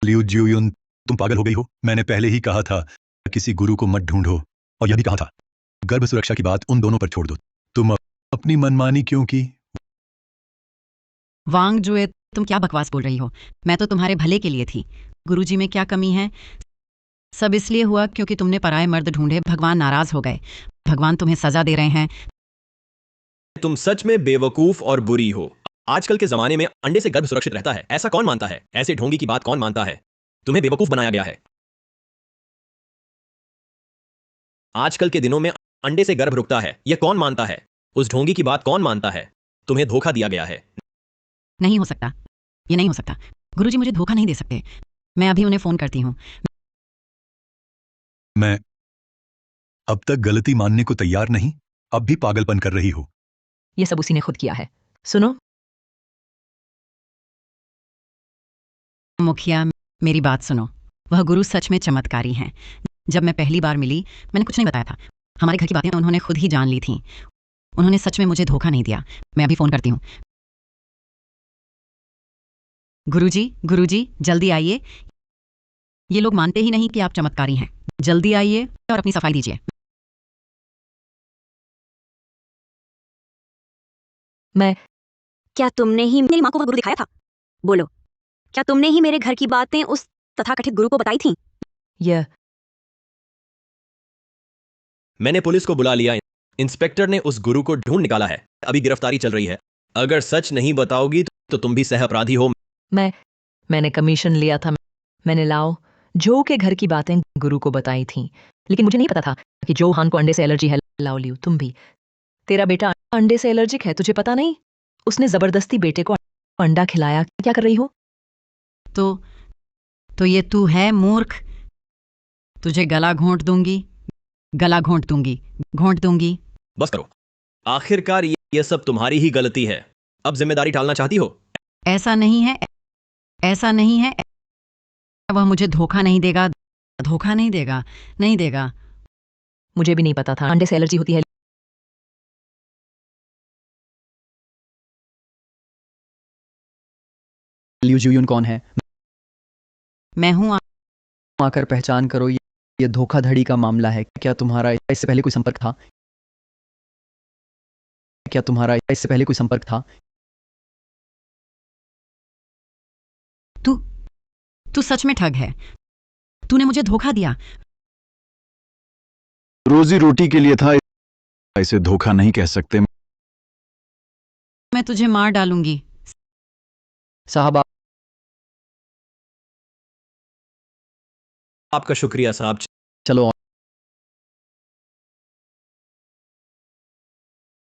Speaker 7: लियू जियुन, तुम पागल हो गई हो। मैंने पहले ही कहा था किसी गुरु को मत ढूंढो, और यह भी कहा था गर्भ सुरक्षा की बात उन दोनों पर छोड़ दो। तुम अपनी मनमानी क्यों की?
Speaker 1: वांग जुए, तुम क्या बकवास बोल रही हो? मैं तो तुम्हारे भले के लिए थी। गुरुजी में क्या कमी है? सब इसलिए हुआ क्योंकि तुमने पराये मर्द ढूंढे। भगवान नाराज हो गए। भगवान तुम्हें सजा दे रहे हैं।
Speaker 6: तुम सच में बेवकूफ और बुरी हो। आजकल के जमाने में अंडे से गर्भ सुरक्षित रहता है, ऐसा कौन मानता है? ऐसे ढोंगी की बात कौन मानता है? तुम्हें बेवकूफ बनाया गया है। आजकल के दिनों में अंडे से गर्भ रुकता है, यह कौन मानता है? उस ढोंगी की बात कौन मानता है? तुम्हें धोखा दिया गया है।
Speaker 1: नहीं हो सकता, ये नहीं हो सकता। गुरुजी मुझे धोखा नहीं दे सकते। मैं अभी उन्हें फोन करती हूँ।
Speaker 7: मैं अब तक गलती मानने को तैयार नहीं, अब भी पागलपन कर रही हो।
Speaker 5: ये सब उसी ने खुद किया है। सुनो,
Speaker 1: मुखिया, मेरी बात सुनो। वह गुरु सच में चमत्कारी हैं। जब मैं पहली बार मिली, मैंने कुछ नहीं बताया था। हमारे घर की बातें उन्होंने खुद ही जान ली थीं। उन्होंने सच में मुझे धोखा नहीं दिया। मैं अभी फोन करती हूँ। गुरुजी, गुरुजी, जल्दी आइए। ये लोग मानते ही नहीं कि आप चमत्कारी हैं। जल्दी आइए और अपनी सफाई दीजिए।
Speaker 5: मैं
Speaker 2: क्या तुमने ही मेरी माँ को वह गुरु दिखाया था? बोलो, क्या तुमने ही मेरे घर की बातें उस तथाकथित गुरु को बताई थी?
Speaker 5: यह
Speaker 6: मैंने पुलिस को बुला लिया। इंस्पेक्टर ने उस गुरु को ढूंढ निकाला है। अभी गिरफ्तारी चल रही है। अगर सच नहीं बताओगी तो तुम भी सह अपराधी हो।
Speaker 5: मैंने कमीशन लिया था। मैंने लाओ जो के घर की बातें गुरु को बताई थीं, लेकिन मुझे नहीं पता था कि जो हान को अंडे से एलर्जी है। लाओ लियो, तुम भी। तेरा बेटा अंडे से एलर्जिक है, तुझे पता नहीं? उसने जबरदस्ती बेटे को अंडा खिलाया। क्या कर रही हो?
Speaker 1: तो ये तू है मूर्ख? तुझे गला घोंट दूंगी, गला घोंट दूंगी, घोंट दूंगी।
Speaker 6: बस करो। आखिरकार ये सब तुम्हारी ही गलती है। अब जिम्मेदारी टालना चाहती हो?
Speaker 1: ऐसा नहीं है, ऐसा नहीं है। वह मुझे धोखा नहीं देगा, धोखा नहीं देगा, नहीं देगा।
Speaker 5: मुझे भी नहीं पता था अंडे से एलर्जी होती है।
Speaker 11: लियू जुयुन कौन है?
Speaker 1: मैं हूं।
Speaker 11: आकर पहचान करो। ये धोखाधड़ी का मामला है। क्या तुम्हारा इससे पहले कोई संपर्क था? क्या तुम्हारा इससे पहले कोई संपर्क था?
Speaker 1: तू सच में ठग है। तूने मुझे धोखा दिया।
Speaker 4: रोजी रोटी के लिए था, इसे धोखा नहीं कह सकते।
Speaker 1: मैं तुझे मार डालूंगी।
Speaker 11: साहब,
Speaker 6: आपका शुक्रिया साहब।
Speaker 11: चलो।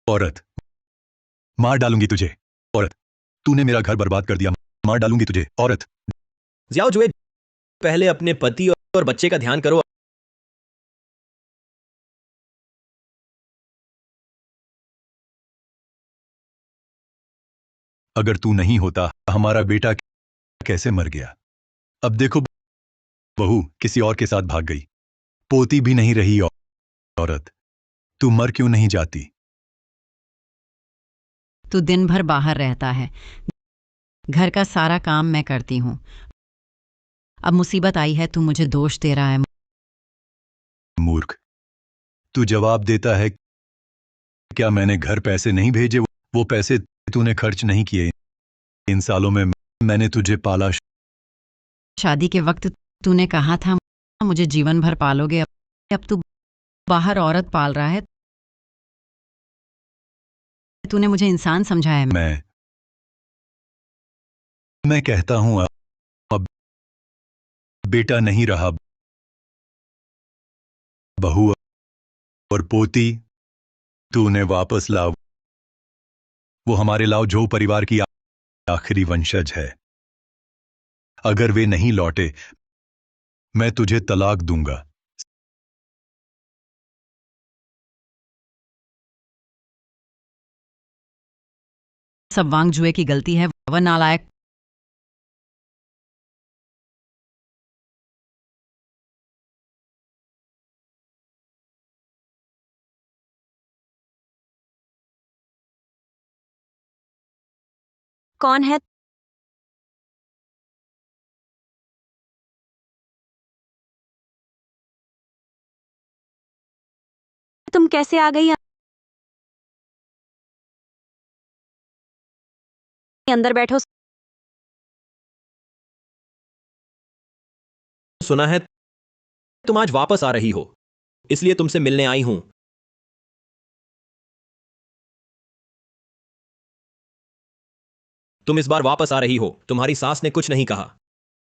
Speaker 7: औरत, मार डालूंगी तुझे। औरत, तूने मेरा घर बर्बाद कर दिया, मार डालूंगी तुझे। औरत।
Speaker 6: जियाओ जुए, पहले अपने पति और बच्चे का ध्यान करो।
Speaker 7: अगर तू नहीं होता, हमारा बेटा कैसे मर गया। अब देखो, बहू किसी और के साथ भाग गई, पोती भी नहीं रही। औरत, तू मर क्यों नहीं जाती।
Speaker 1: तू दिन भर बाहर रहता है, घर का सारा काम मैं करती हूँ। अब मुसीबत आई है, तू मुझे दोष दे रहा है।
Speaker 7: मूर्ख, तू जवाब देता है। क्या मैंने घर पैसे नहीं भेजे। वो पैसे तूने खर्च नहीं किए। इन सालों में मैंने तुझे पाला।
Speaker 1: शादी के वक्त तूने कहा था मुझे जीवन भर पालोगे। अब तू बाहर औरत पाल रहा है। तूने मुझे इंसान समझा है।
Speaker 7: मैं कहता हूं, अब बेटा नहीं रहा। बहू और पोती तूने वापस लाओ। वो हमारे लाओ जो परिवार की आखिरी वंशज है। अगर वे नहीं लौटे, मैं तुझे तलाक दूंगा।
Speaker 1: सब वांग जुए की गलती है। वह नालायक।
Speaker 2: कौन है? तुम कैसे आ गई? अंदर बैठो।
Speaker 6: सुना है तुम आज वापस आ रही हो, इसलिए तुमसे मिलने आई हूं। तुम इस बार वापस आ रही हो। तुम्हारी सास ने कुछ नहीं कहा।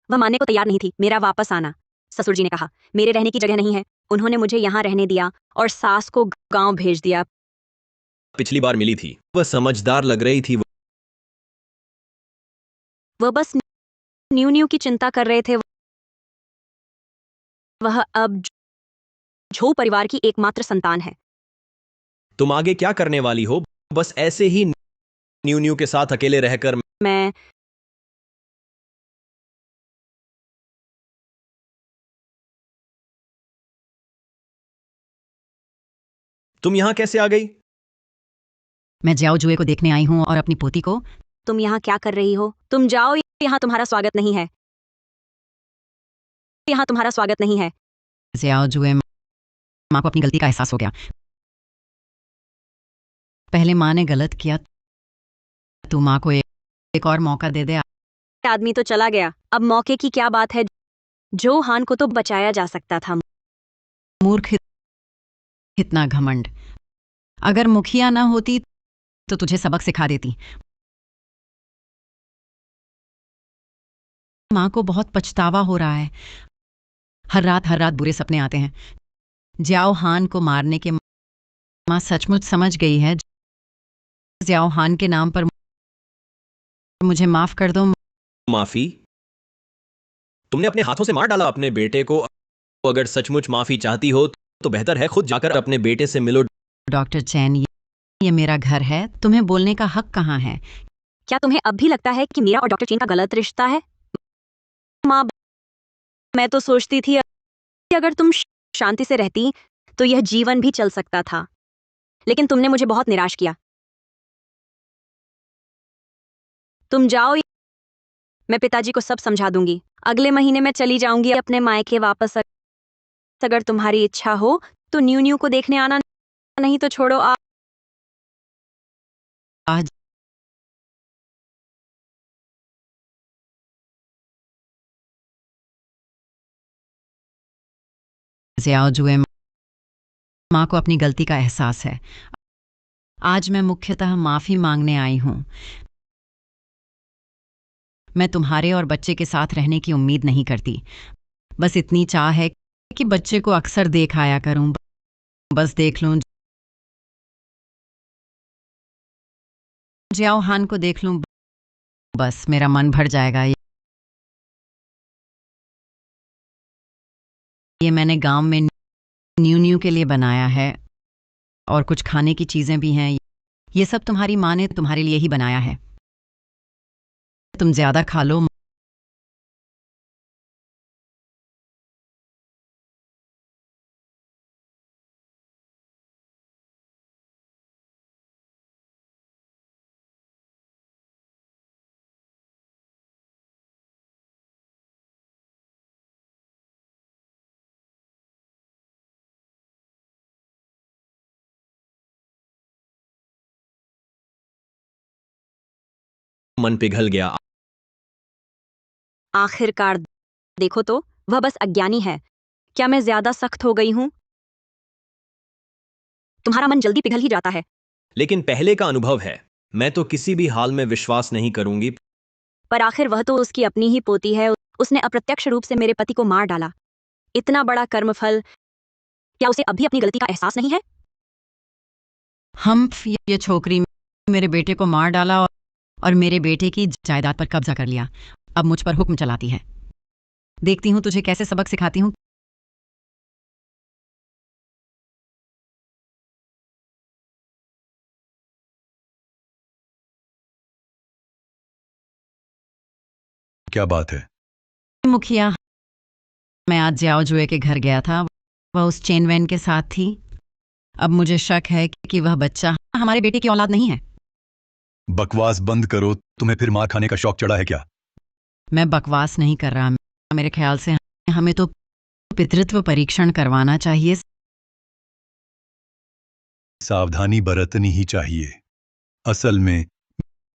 Speaker 2: वह मानने को तैयार नहीं थी मेरा वापस आना। ससुर जी ने कहा मेरे रहने की जगह नहीं है। उन्होंने मुझे यहाँ रहने दिया और सास को गांव भेज दिया।
Speaker 6: पिछली बार मिली थी, वह समझदार लग रही थी।
Speaker 2: वह बस न्यू न्यू की चिंता कर रहे थे। वह अब झो परिवार की एकमात्र संतान है।
Speaker 6: तुम आगे क्या करने वाली हो? बस ऐसे ही न्यू न्यू के साथ अकेले रहकर?
Speaker 2: मैं
Speaker 6: तुम यहां कैसे आ गई?
Speaker 1: मैं जियाओ जुए को देखने आई हूँ और अपनी पोती को।
Speaker 2: तुम यहाँ क्या कर रही हो? तुम जाओ, यहाँ तुम्हारा स्वागत नहीं है। यहाँ तुम्हारा स्वागत नहीं है।
Speaker 1: जियाओ जुए, माँ को अपनी गलती का एहसास हो गया। पहले माँ ने गलत किया, तू माँ को एक और मौका दे दे।
Speaker 2: आदमी तो चला गया, अब मौके की क्या बात है? जो हान को तो बचाया जा सकता था।
Speaker 1: मूर्ख, इतना घमंड। अगर मुखिया ना होती तो तुझे सबक सिखा देती। माँ को बहुत पछतावा हो रहा है। हर रात बुरे सपने आते हैं। जियाओ हान को मारने के माँ सचमुच समझ गई है। जियाओ हान के नाम पर मुझे माफ कर दो।
Speaker 6: माफी? तुमने अपने हाथों से मार डाला अपने बेटे को। अगर सचमुच माफी चाहती हो तो बेहतर है खुद जाकर अपने बेटे से मिलो।
Speaker 1: डॉक्टर चैन, ये मेरा घर है, तुम्हें बोलने का हक कहाँ है?
Speaker 2: क्या तुम्हें अब भी लगता है कि मेरा और डॉक्टर चेन का गलत रिश्ता है? माँ, मैं तो सोचती थी कि अगर तुम शांति से रहती तो यह जीवन भी चल सकता था, लेकिन तुमने मुझे बहुत निराश किया। तुम जाओ, मैं पिताजी को सब समझा दूंगी। अगले महीने मैं चली जाऊंगी अपने मायके वापस। अगर तुम्हारी इच्छा हो तो न्यू न्यू को देखने आना, नहीं तो छोड़ो।
Speaker 1: आज जियाओ जुए, माँ को अपनी गलती का एहसास है। आज मैं मुख्यतः माफी मांगने आई हूं। मैं तुम्हारे और बच्चे के साथ रहने की उम्मीद नहीं करती। बस इतनी चाह है कि बच्चे को अक्सर देख आया करूं। बस देख लूं जियाओ हान को देख लूं, बस मेरा मन भर जाएगा। ये मैंने गांव में न्यू न्यू के लिए बनाया है और कुछ खाने की चीजें भी हैं। ये सब तुम्हारी माँ ने तुम्हारे लिए ही बनाया है। तुम ज्यादा खा लो।
Speaker 6: मन पिघल गया।
Speaker 2: आखिरकार देखो तो, वह बस अज्ञानी है। क्या मैं ज्यादा सख्त हो गई हूं? तुम्हारा मन जल्दी पिघल ही जाता है।
Speaker 6: लेकिन पहले का अनुभव है, मैं तो किसी भी हाल में विश्वास नहीं करूंगी।
Speaker 2: पर आखिर वह तो उसकी अपनी ही पोती है। उसने अप्रत्यक्ष रूप से मेरे पति को मार डाला। इतना बड़ा कर्मफल, क्या उसे अभी अपनी गलती का एहसास नहीं है?
Speaker 1: हम ये छोकरी मेरे बेटे को मार डाला और मेरे बेटे की जायदाद पर कब्जा कर लिया। अब मुझ पर हुक्म चलाती है। देखती हूँ तुझे कैसे सबक सिखाती हूँ।
Speaker 7: क्या बात है?
Speaker 1: मुखिया, मैं आज जियाओ जुए के घर गया था। वह उस चेन वैन के साथ थी। अब मुझे शक है कि वह बच्चा हमारे बेटे की औलाद नहीं है।
Speaker 7: बकवास बंद करो। तुम्हें फिर मार खाने का शौक चढ़ा है क्या?
Speaker 1: मैं बकवास नहीं कर रहा। मेरे ख्याल से हमें तो पितृत्व परीक्षण करवाना चाहिए।
Speaker 7: सावधानी बरतनी ही चाहिए। असल में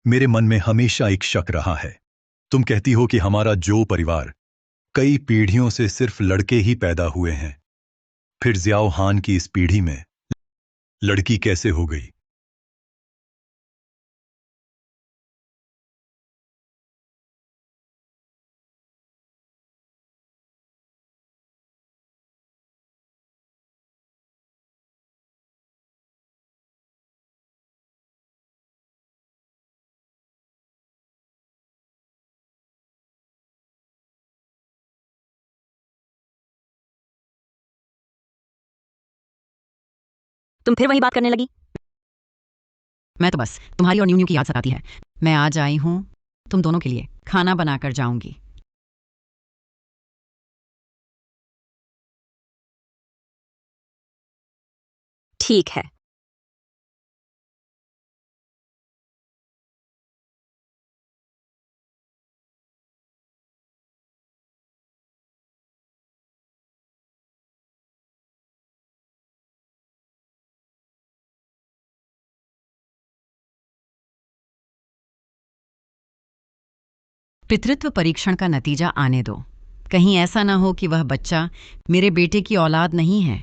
Speaker 7: मेरे मन में हमेशा एक शक रहा है। तुम कहती हो कि हमारा जो परिवार कई पीढ़ियों से सिर्फ लड़के ही पैदा हुए हैं, फिर जियाओ हान की इस पीढ़ी में लड़की कैसे हो गई?
Speaker 2: तुम फिर वही बात करने लगी।
Speaker 1: मैं तो बस तुम्हारी और न्यू न्यू की याद सताती है। मैं आज आई हूँ तुम दोनों के लिए खाना बनाकर जाऊंगी।
Speaker 2: ठीक है।
Speaker 1: पितृत्व परीक्षण का नतीजा आने दो। कहीं ऐसा ना हो कि वह बच्चा मेरे बेटे की औलाद नहीं है।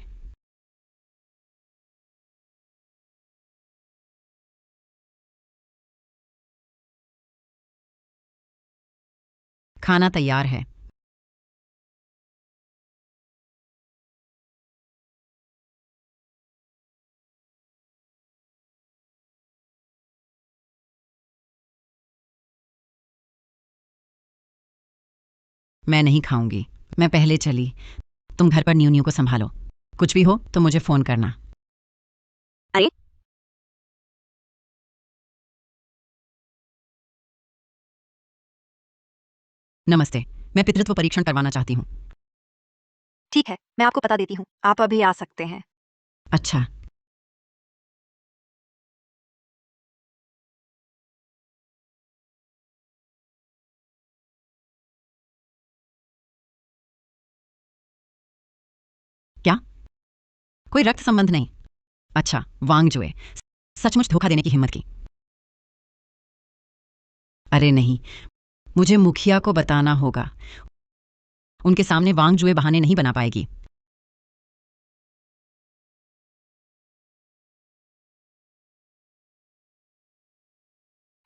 Speaker 1: खाना तैयार है। मैं नहीं खाऊंगी। मैं पहले चली। तुम घर पर न्यू न्यू को संभालो। कुछ भी हो तो मुझे फोन करना।
Speaker 2: अरे,
Speaker 1: नमस्ते, मैं पितृत्व परीक्षण करवाना चाहती हूँ।
Speaker 8: ठीक है, मैं आपको बता देती हूँ, आप अभी आ सकते हैं।
Speaker 1: अच्छा, क्या कोई रक्त संबंध नहीं? अच्छा, वांग जुए सचमुच धोखा देने की हिम्मत की? अरे नहीं, मुझे मुखिया को बताना होगा। उनके सामने वांग जुए बहाने नहीं बना पाएगी।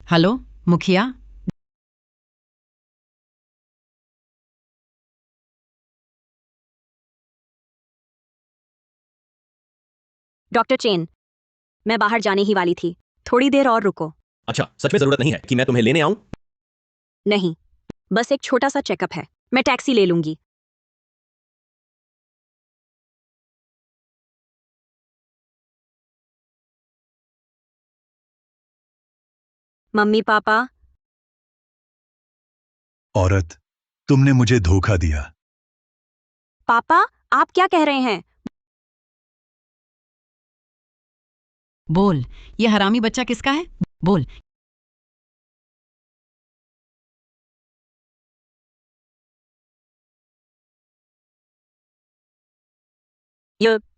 Speaker 1: हेलो मुखिया।
Speaker 2: डॉक्टर चेन, मैं बाहर जाने ही वाली थी। थोड़ी देर और रुको।
Speaker 6: अच्छा, सच में जरूरत नहीं है कि मैं तुम्हें लेने आऊं?
Speaker 2: नहीं, बस एक छोटा सा चेकअप है, मैं टैक्सी ले लूंगी। मम्मी पापा,
Speaker 7: औरत, तुमने मुझे धोखा दिया।
Speaker 2: पापा आप क्या कह रहे हैं?
Speaker 1: बोल, ये हरामी बच्चा किसका है? बोल।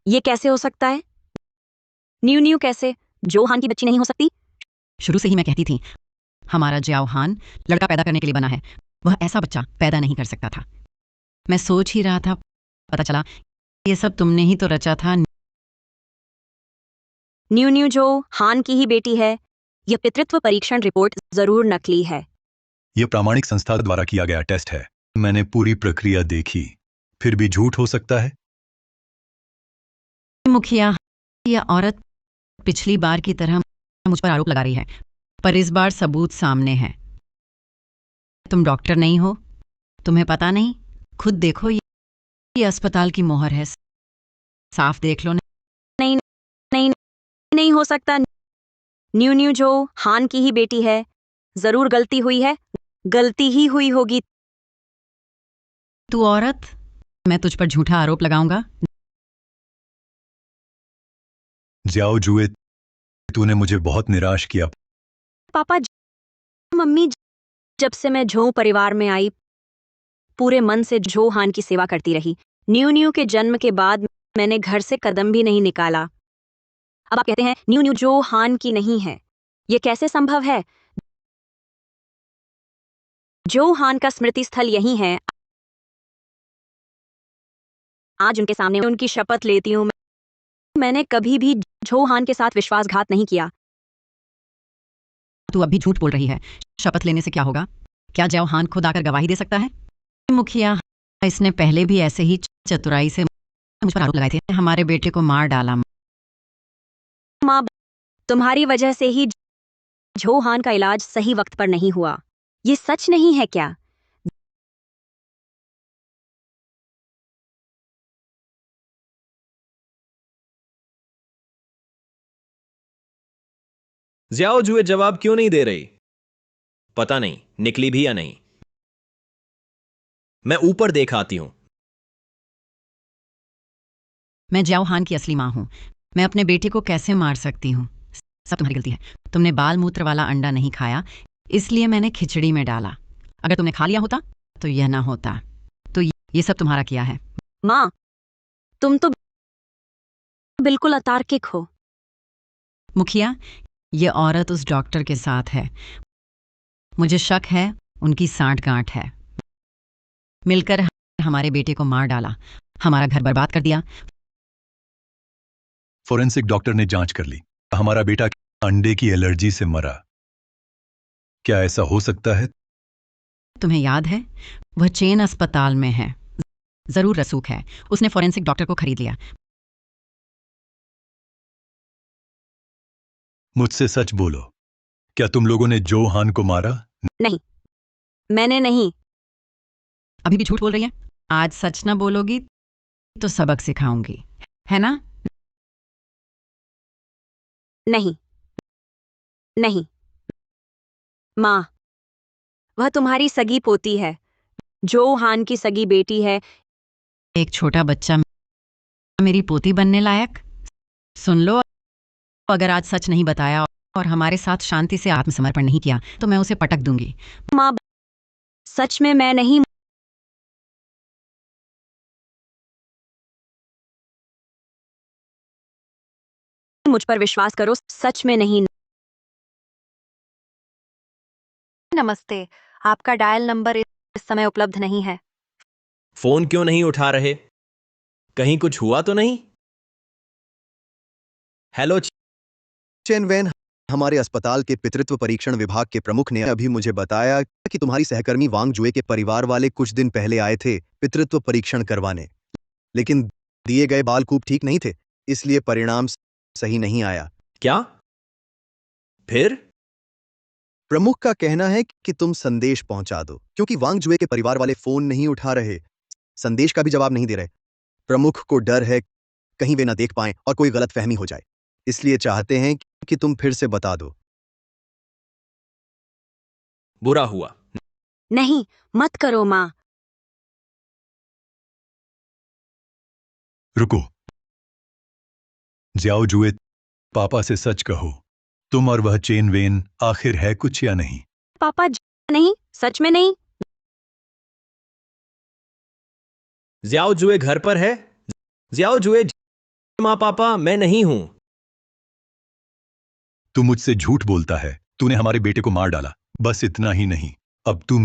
Speaker 2: ये कैसे हो सकता है? न्यू न्यू कैसे? जोहान की बच्ची नहीं हो सकती?
Speaker 1: शुरू से ही मैं कहती थी, हमारा जियाओ हान लड़का पैदा करने के लिए बना है। वह ऐसा बच्चा पैदा नहीं कर सकता था। मैं सोच ही रहा था, पता चला ये सब तुमने ही तो रचा था।
Speaker 2: न्यू न्यू जो हान की ही बेटी है। यह पितृत्व परीक्षण रिपोर्ट जरूर नकली है।
Speaker 7: यह प्रामाणिक संस्था द्वारा किया गया टेस्ट है। मैंने पूरी प्रक्रिया देखी, फिर भी झूठ हो सकता है?
Speaker 1: मुखिया, यह औरत पिछली बार की तरह मुझ पर आरोप लगा रही है, पर इस बार सबूत सामने है। तुम डॉक्टर नहीं हो, तुम्हें पता नहीं? खुद देखो, ये अस्पताल की मोहर है, साफ देख लो।
Speaker 2: नहीं नहीं नहीं हो सकता। न्यू न्यू जो हान की ही बेटी है। जरूर गलती हुई है, गलती ही हुई होगी।
Speaker 1: तू औरत, मैं तुझ पर झूठा आरोप लगाऊंगा।
Speaker 7: जियाओ जुए, तूने मुझे बहुत निराश किया।
Speaker 2: पापा, मम्मी, जब से मैं झो परिवार में आई, पूरे मन से झो हान की सेवा करती रही। न्यू न्यू के जन्म के बाद मैंने घर से कदम भी नहीं निकाला। अब आप कहते हैं न्यू न्यू जो हान की नहीं है। यह कैसे संभव है? जो हान का स्मृति स्थल यही है। आज उनके सामने उनकी शपथ लेती हूं, मैंने कभी भी झो हान के साथ विश्वासघात नहीं किया।
Speaker 1: तू अभी झूठ बोल रही है। शपथ लेने से क्या होगा? क्या जय हान खुद आकर गवाही दे सकता है? मुखिया, इसने पहले भी ऐसे ही चतुराई से मुझ पर आरोप लगाए थे। हमारे बेटे को मार डाला।
Speaker 2: माँ, तुम्हारी वजह से ही झो हान का इलाज सही वक्त पर नहीं हुआ। ये सच नहीं है क्या?
Speaker 6: जियाओ जुए जवाब क्यों नहीं दे रही? पता नहीं निकली भी या नहीं। मैं ऊपर देख आती हूं।
Speaker 1: मैं जियाओ हान की असली मां हूं। मैं अपने बेटे को कैसे मार सकती हूं? सब तुम्हारी गलती है। तुमने बाल मूत्र वाला अंडा नहीं खाया, इसलिए मैंने खिचड़ी में डाला। अगर तुमने खा लिया होता तो यह ना होता। तो ये सब तुम्हारा किया है।
Speaker 2: माँ, तुम तो बिल्कुल अतार्किक हो।
Speaker 1: मुखिया, ये औरत उस डॉक्टर के साथ है। मुझे शक है उनकी सांठ-गांठ है। मिलकर हमारे बेटे को मार डाला, हमारा घर बर्बाद कर दिया।
Speaker 7: फोरेंसिक डॉक्टर ने जांच कर ली, हमारा बेटा अंडे की एलर्जी से मरा। क्या ऐसा हो सकता है?
Speaker 1: तुम्हें याद है, वह चेन अस्पताल में है। जरूर रसूख है। उसने फोरेंसिक डॉक्टर को खरीद लिया।
Speaker 7: मुझसे सच बोलो, क्या तुम लोगों ने जो हान को मारा?
Speaker 2: नहीं, मैंने नहीं।
Speaker 1: अभी भी झूठ बोल रही है? आज सच ना बोलोगी तो सबक सिखाऊंगी, है ना?
Speaker 2: नहीं नहीं माँ, वह तुम्हारी सगी पोती है। जो हान की सगी बेटी है।
Speaker 1: एक छोटा बच्चा मेरी पोती बनने लायक? सुन लो, अगर आज सच नहीं बताया और हमारे साथ शांति से आत्मसमर्पण नहीं किया तो मैं उसे पटक दूंगी।
Speaker 2: माँ, सच में मैं नहीं। मुझ पर विश्वास करो, सच में नहीं।
Speaker 8: नमस्ते, आपका डायल नंबर इस समय उपलब्ध नहीं है।
Speaker 6: फोन क्यों नहीं उठा रहे? कहीं कुछ हुआ तो नहीं? हेलो
Speaker 12: चेन वैन, हमारे अस्पताल के पितृत्व परीक्षण विभाग के प्रमुख ने अभी मुझे बताया कि तुम्हारी सहकर्मी वांग जुए के परिवार वाले कुछ दिन पहले आए थे पितृत्व परीक्षण करवाने, लेकिन दिए गए बालकूप ठीक नहीं थे, इसलिए परिणाम सही नहीं आया।
Speaker 6: क्या? फिर
Speaker 12: प्रमुख का कहना है कि तुम संदेश पहुंचा दो क्योंकि वांग जुए के परिवार वाले फोन नहीं उठा रहे, संदेश का भी जवाब नहीं दे रहे। प्रमुख को डर है कहीं वे ना देख पाएं और कोई गलतफहमी हो जाए, इसलिए चाहते हैं कि तुम फिर से बता दो।
Speaker 6: बुरा हुआ।
Speaker 2: नहीं, मत करो माँ।
Speaker 7: रुको। जियाओ जुए, पापा से सच कहो, तुम और वह चेन वेन आखिर है कुछ या नहीं?
Speaker 2: पापा नहीं, सच में नहीं।
Speaker 6: जियाओ जुए घर पर है? जियाओ जुए, माँ पापा मैं नहीं हूं।
Speaker 7: तू मुझसे झूठ बोलता है। तूने हमारे बेटे को मार डाला। बस इतना ही नहीं, अब तू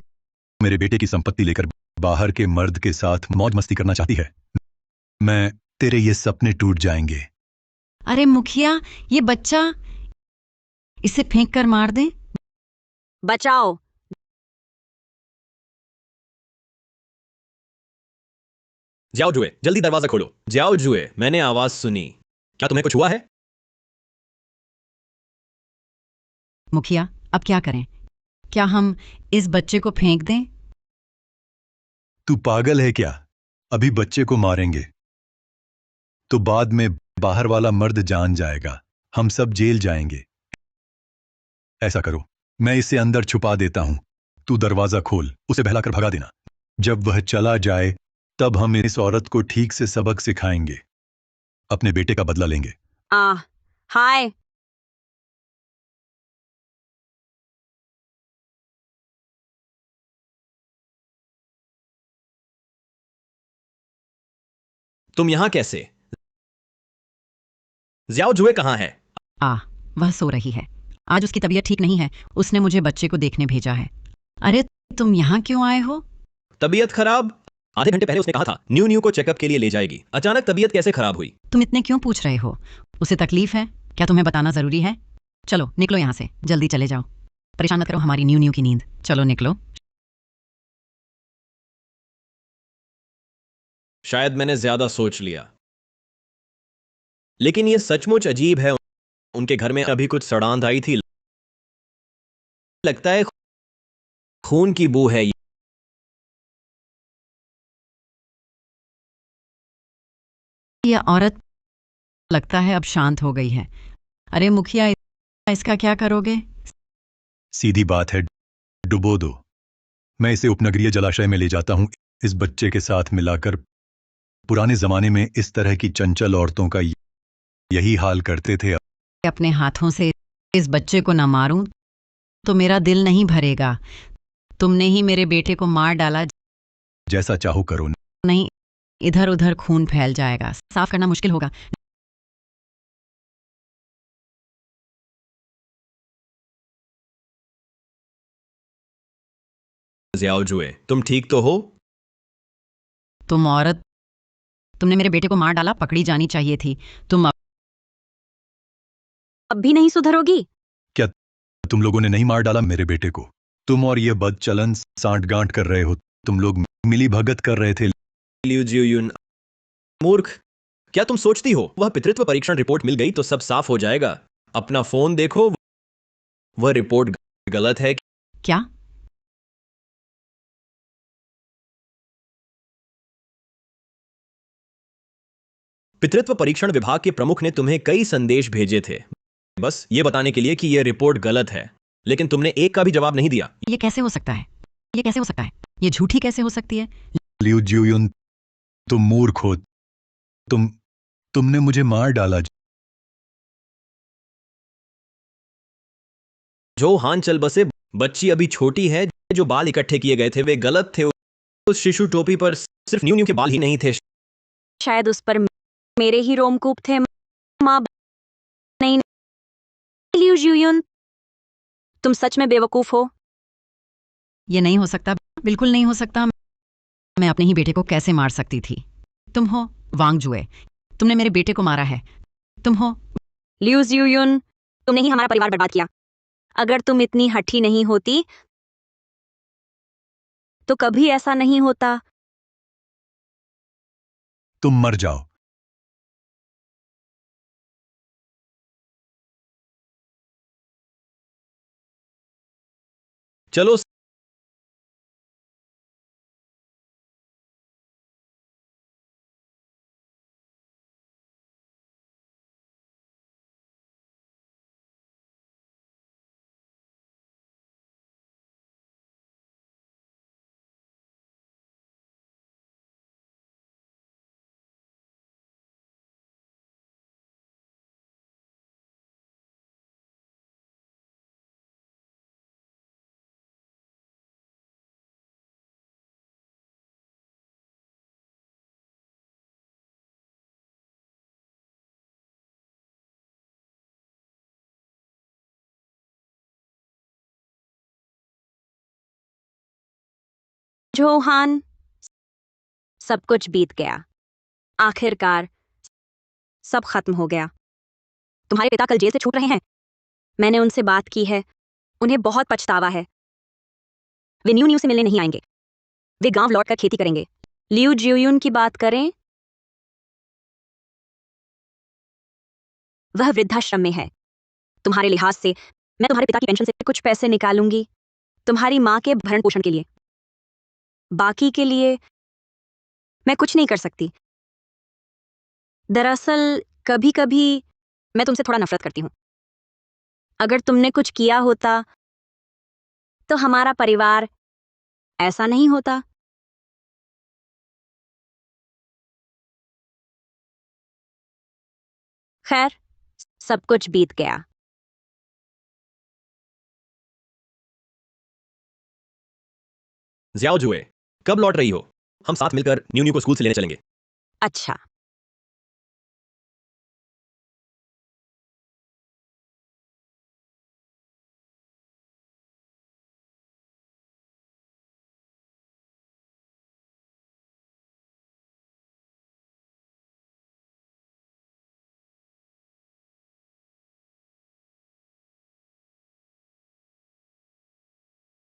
Speaker 7: मेरे बेटे की संपत्ति लेकर बाहर के मर्द के साथ मौज मस्ती करना चाहती है। मैं तेरे ये सपने टूट जाएंगे।
Speaker 1: अरे मुखिया, ये बच्चा, इसे फेंक कर मार दे।
Speaker 2: बचाओ।
Speaker 6: जियाओ जुए, जल्दी दरवाजा खोलो। जियाओ जुए, मैंने आवाज सुनी। क्या तुम्हें कुछ हुआ है?
Speaker 1: मुखिया, अब क्या करें? क्या हम इस बच्चे को फेंक दें?
Speaker 7: तू पागल है क्या? अभी बच्चे को मारेंगे तो बाद में बाहर वाला मर्द जान जाएगा, हम सब जेल जाएंगे। ऐसा करो, मैं इसे अंदर छुपा देता हूं, तू दरवाजा खोल, उसे बहलाकर भगा देना। जब वह चला जाए तब हम इस औरत को ठीक से सबक सिखाएंगे, अपने बेटे का बदला लेंगे।
Speaker 2: हाय।
Speaker 6: तुम यहां कैसे? जियाओ जुए कहां है?
Speaker 1: वह सो रही है। आज उसकी तबीयत ठीक नहीं है, उसने मुझे बच्चे को देखने भेजा है। अरे तुम यहाँ क्यों आए हो?
Speaker 6: तबीयत खराब? आधे घंटे पहले उसने कहा था न्यू को चेकअप के लिए ले जाएगी। अचानक तबीयत कैसे खराब हुई?
Speaker 1: तुम इतने क्यों पूछ रहे हो? उसे तकलीफ है? क्या तुम्हें बताना जरूरी है? चलो निकलो यहाँ से, जल्दी चले जाओ। परेशान मत करो हमारी न्यू की नींद। चलो निकलो।
Speaker 6: शायद मैंने ज्यादा सोच लिया, लेकिन यह सचमुच अजीब है। उनके घर में अभी कुछ सड़ांध आई थी। लगता है खून की बू है।
Speaker 1: यह औरत लगता है अब शांत हो गई है। अरे मुखिया, इसका क्या करोगे?
Speaker 7: सीधी बात है, डुबो दो। मैं इसे उपनगरीय जलाशय में ले जाता हूं, इस बच्चे के साथ मिलाकर। पुराने जमाने में इस तरह की चंचल औरतों का यही हाल करते थे।
Speaker 1: अपने हाथों से इस बच्चे को न मारूं तो मेरा दिल नहीं भरेगा। तुमने ही मेरे बेटे को मार डाला।
Speaker 7: जैसा चाहो करो।
Speaker 1: नहीं, इधर उधर खून फैल जाएगा, साफ करना मुश्किल होगा।
Speaker 6: जियाओ जुए, तुम ठीक तो हो?
Speaker 1: तुम औरत, तुमने मेरे बेटे को मार डाला, पकड़ी जानी चाहिए थी। तुम
Speaker 2: अब भी नहीं सुधरोगी?
Speaker 7: क्या तुम लोगों ने नहीं मार डाला मेरे बेटे को? तुम और ये बदचलन सांठगांठ कर रहे हो। तुम लोग मिली भगत कर रहे थे।
Speaker 6: लियू जियुन, मूर्ख, क्या तुम सोचती हो वह पितृत्व परीक्षण रिपोर्ट मिल गई तो सब साफ हो जाएगा? अपना फोन देखो, वह रिपोर्ट गलत है।
Speaker 1: क्या?
Speaker 6: पितृत्व परीक्षण विभाग के प्रमुख ने तुम्हें कई संदेश भेजे थे, बस ये बताने के लिए कि यह रिपोर्ट गलत है, लेकिन तुमने एक का भी जवाब नहीं दिया।
Speaker 1: ये कैसे हो सकता है? ये कैसे हो सकता है? ये झूठी कैसे हो सकती है?
Speaker 7: लियू जियुन, तुम मूर्ख हो। तुमने मुझे मार डाला।
Speaker 6: जो हान चल बसे, बच्ची अभी छोटी है। जो बाल इकट्ठे किए गए थे वे गलत थे। उस शिशु टोपी पर सिर्फ न्यू के बाल ही नहीं थे।
Speaker 2: शायद उस पर मेरे ही रोमकूप थे। माँ नहीं, लियू जियुन, तुम सच में बेवकूफ हो।
Speaker 1: ये नहीं हो सकता, बिल्कुल नहीं हो सकता। मैं अपने ही बेटे को कैसे मार सकती थी? तुम हो वांग जुए, तुमने मेरे बेटे को मारा है। तुम हो
Speaker 2: लियू जियुन, तुमने ही हमारा परिवार बर्बाद किया। अगर तुम इतनी हठी नहीं होती तो कभी ऐसा नहीं होता।
Speaker 7: तुम मर जाओ।
Speaker 6: चलो
Speaker 2: जोहान, सब कुछ बीत गया। आखिरकार सब खत्म हो गया। तुम्हारे पिता कल जेल से छूट रहे हैं। मैंने उनसे बात की है। उन्हें बहुत पछतावा है। वे न्यू से मिलने नहीं आएंगे। वे गांव लौटकर खेती करेंगे। लियू जियुन की बात करें, वह वृद्धाश्रम में है। तुम्हारे लिहाज से मैं तुम्हारे पिता की पेंशन से कुछ पैसे निकालूंगी, तुम्हारी मां के भरण पोषण के लिए। बाकी के लिए मैं कुछ नहीं कर सकती। दरअसल कभी कभी मैं तुमसे थोड़ा नफरत करती हूं। अगर तुमने कुछ किया होता तो हमारा परिवार ऐसा नहीं होता। खैर, सब कुछ बीत गया।
Speaker 6: ज़ियाओ जुए, कब लौट रही हो? हम साथ मिलकर न्यू को स्कूल से लेने चलेंगे।
Speaker 2: अच्छा,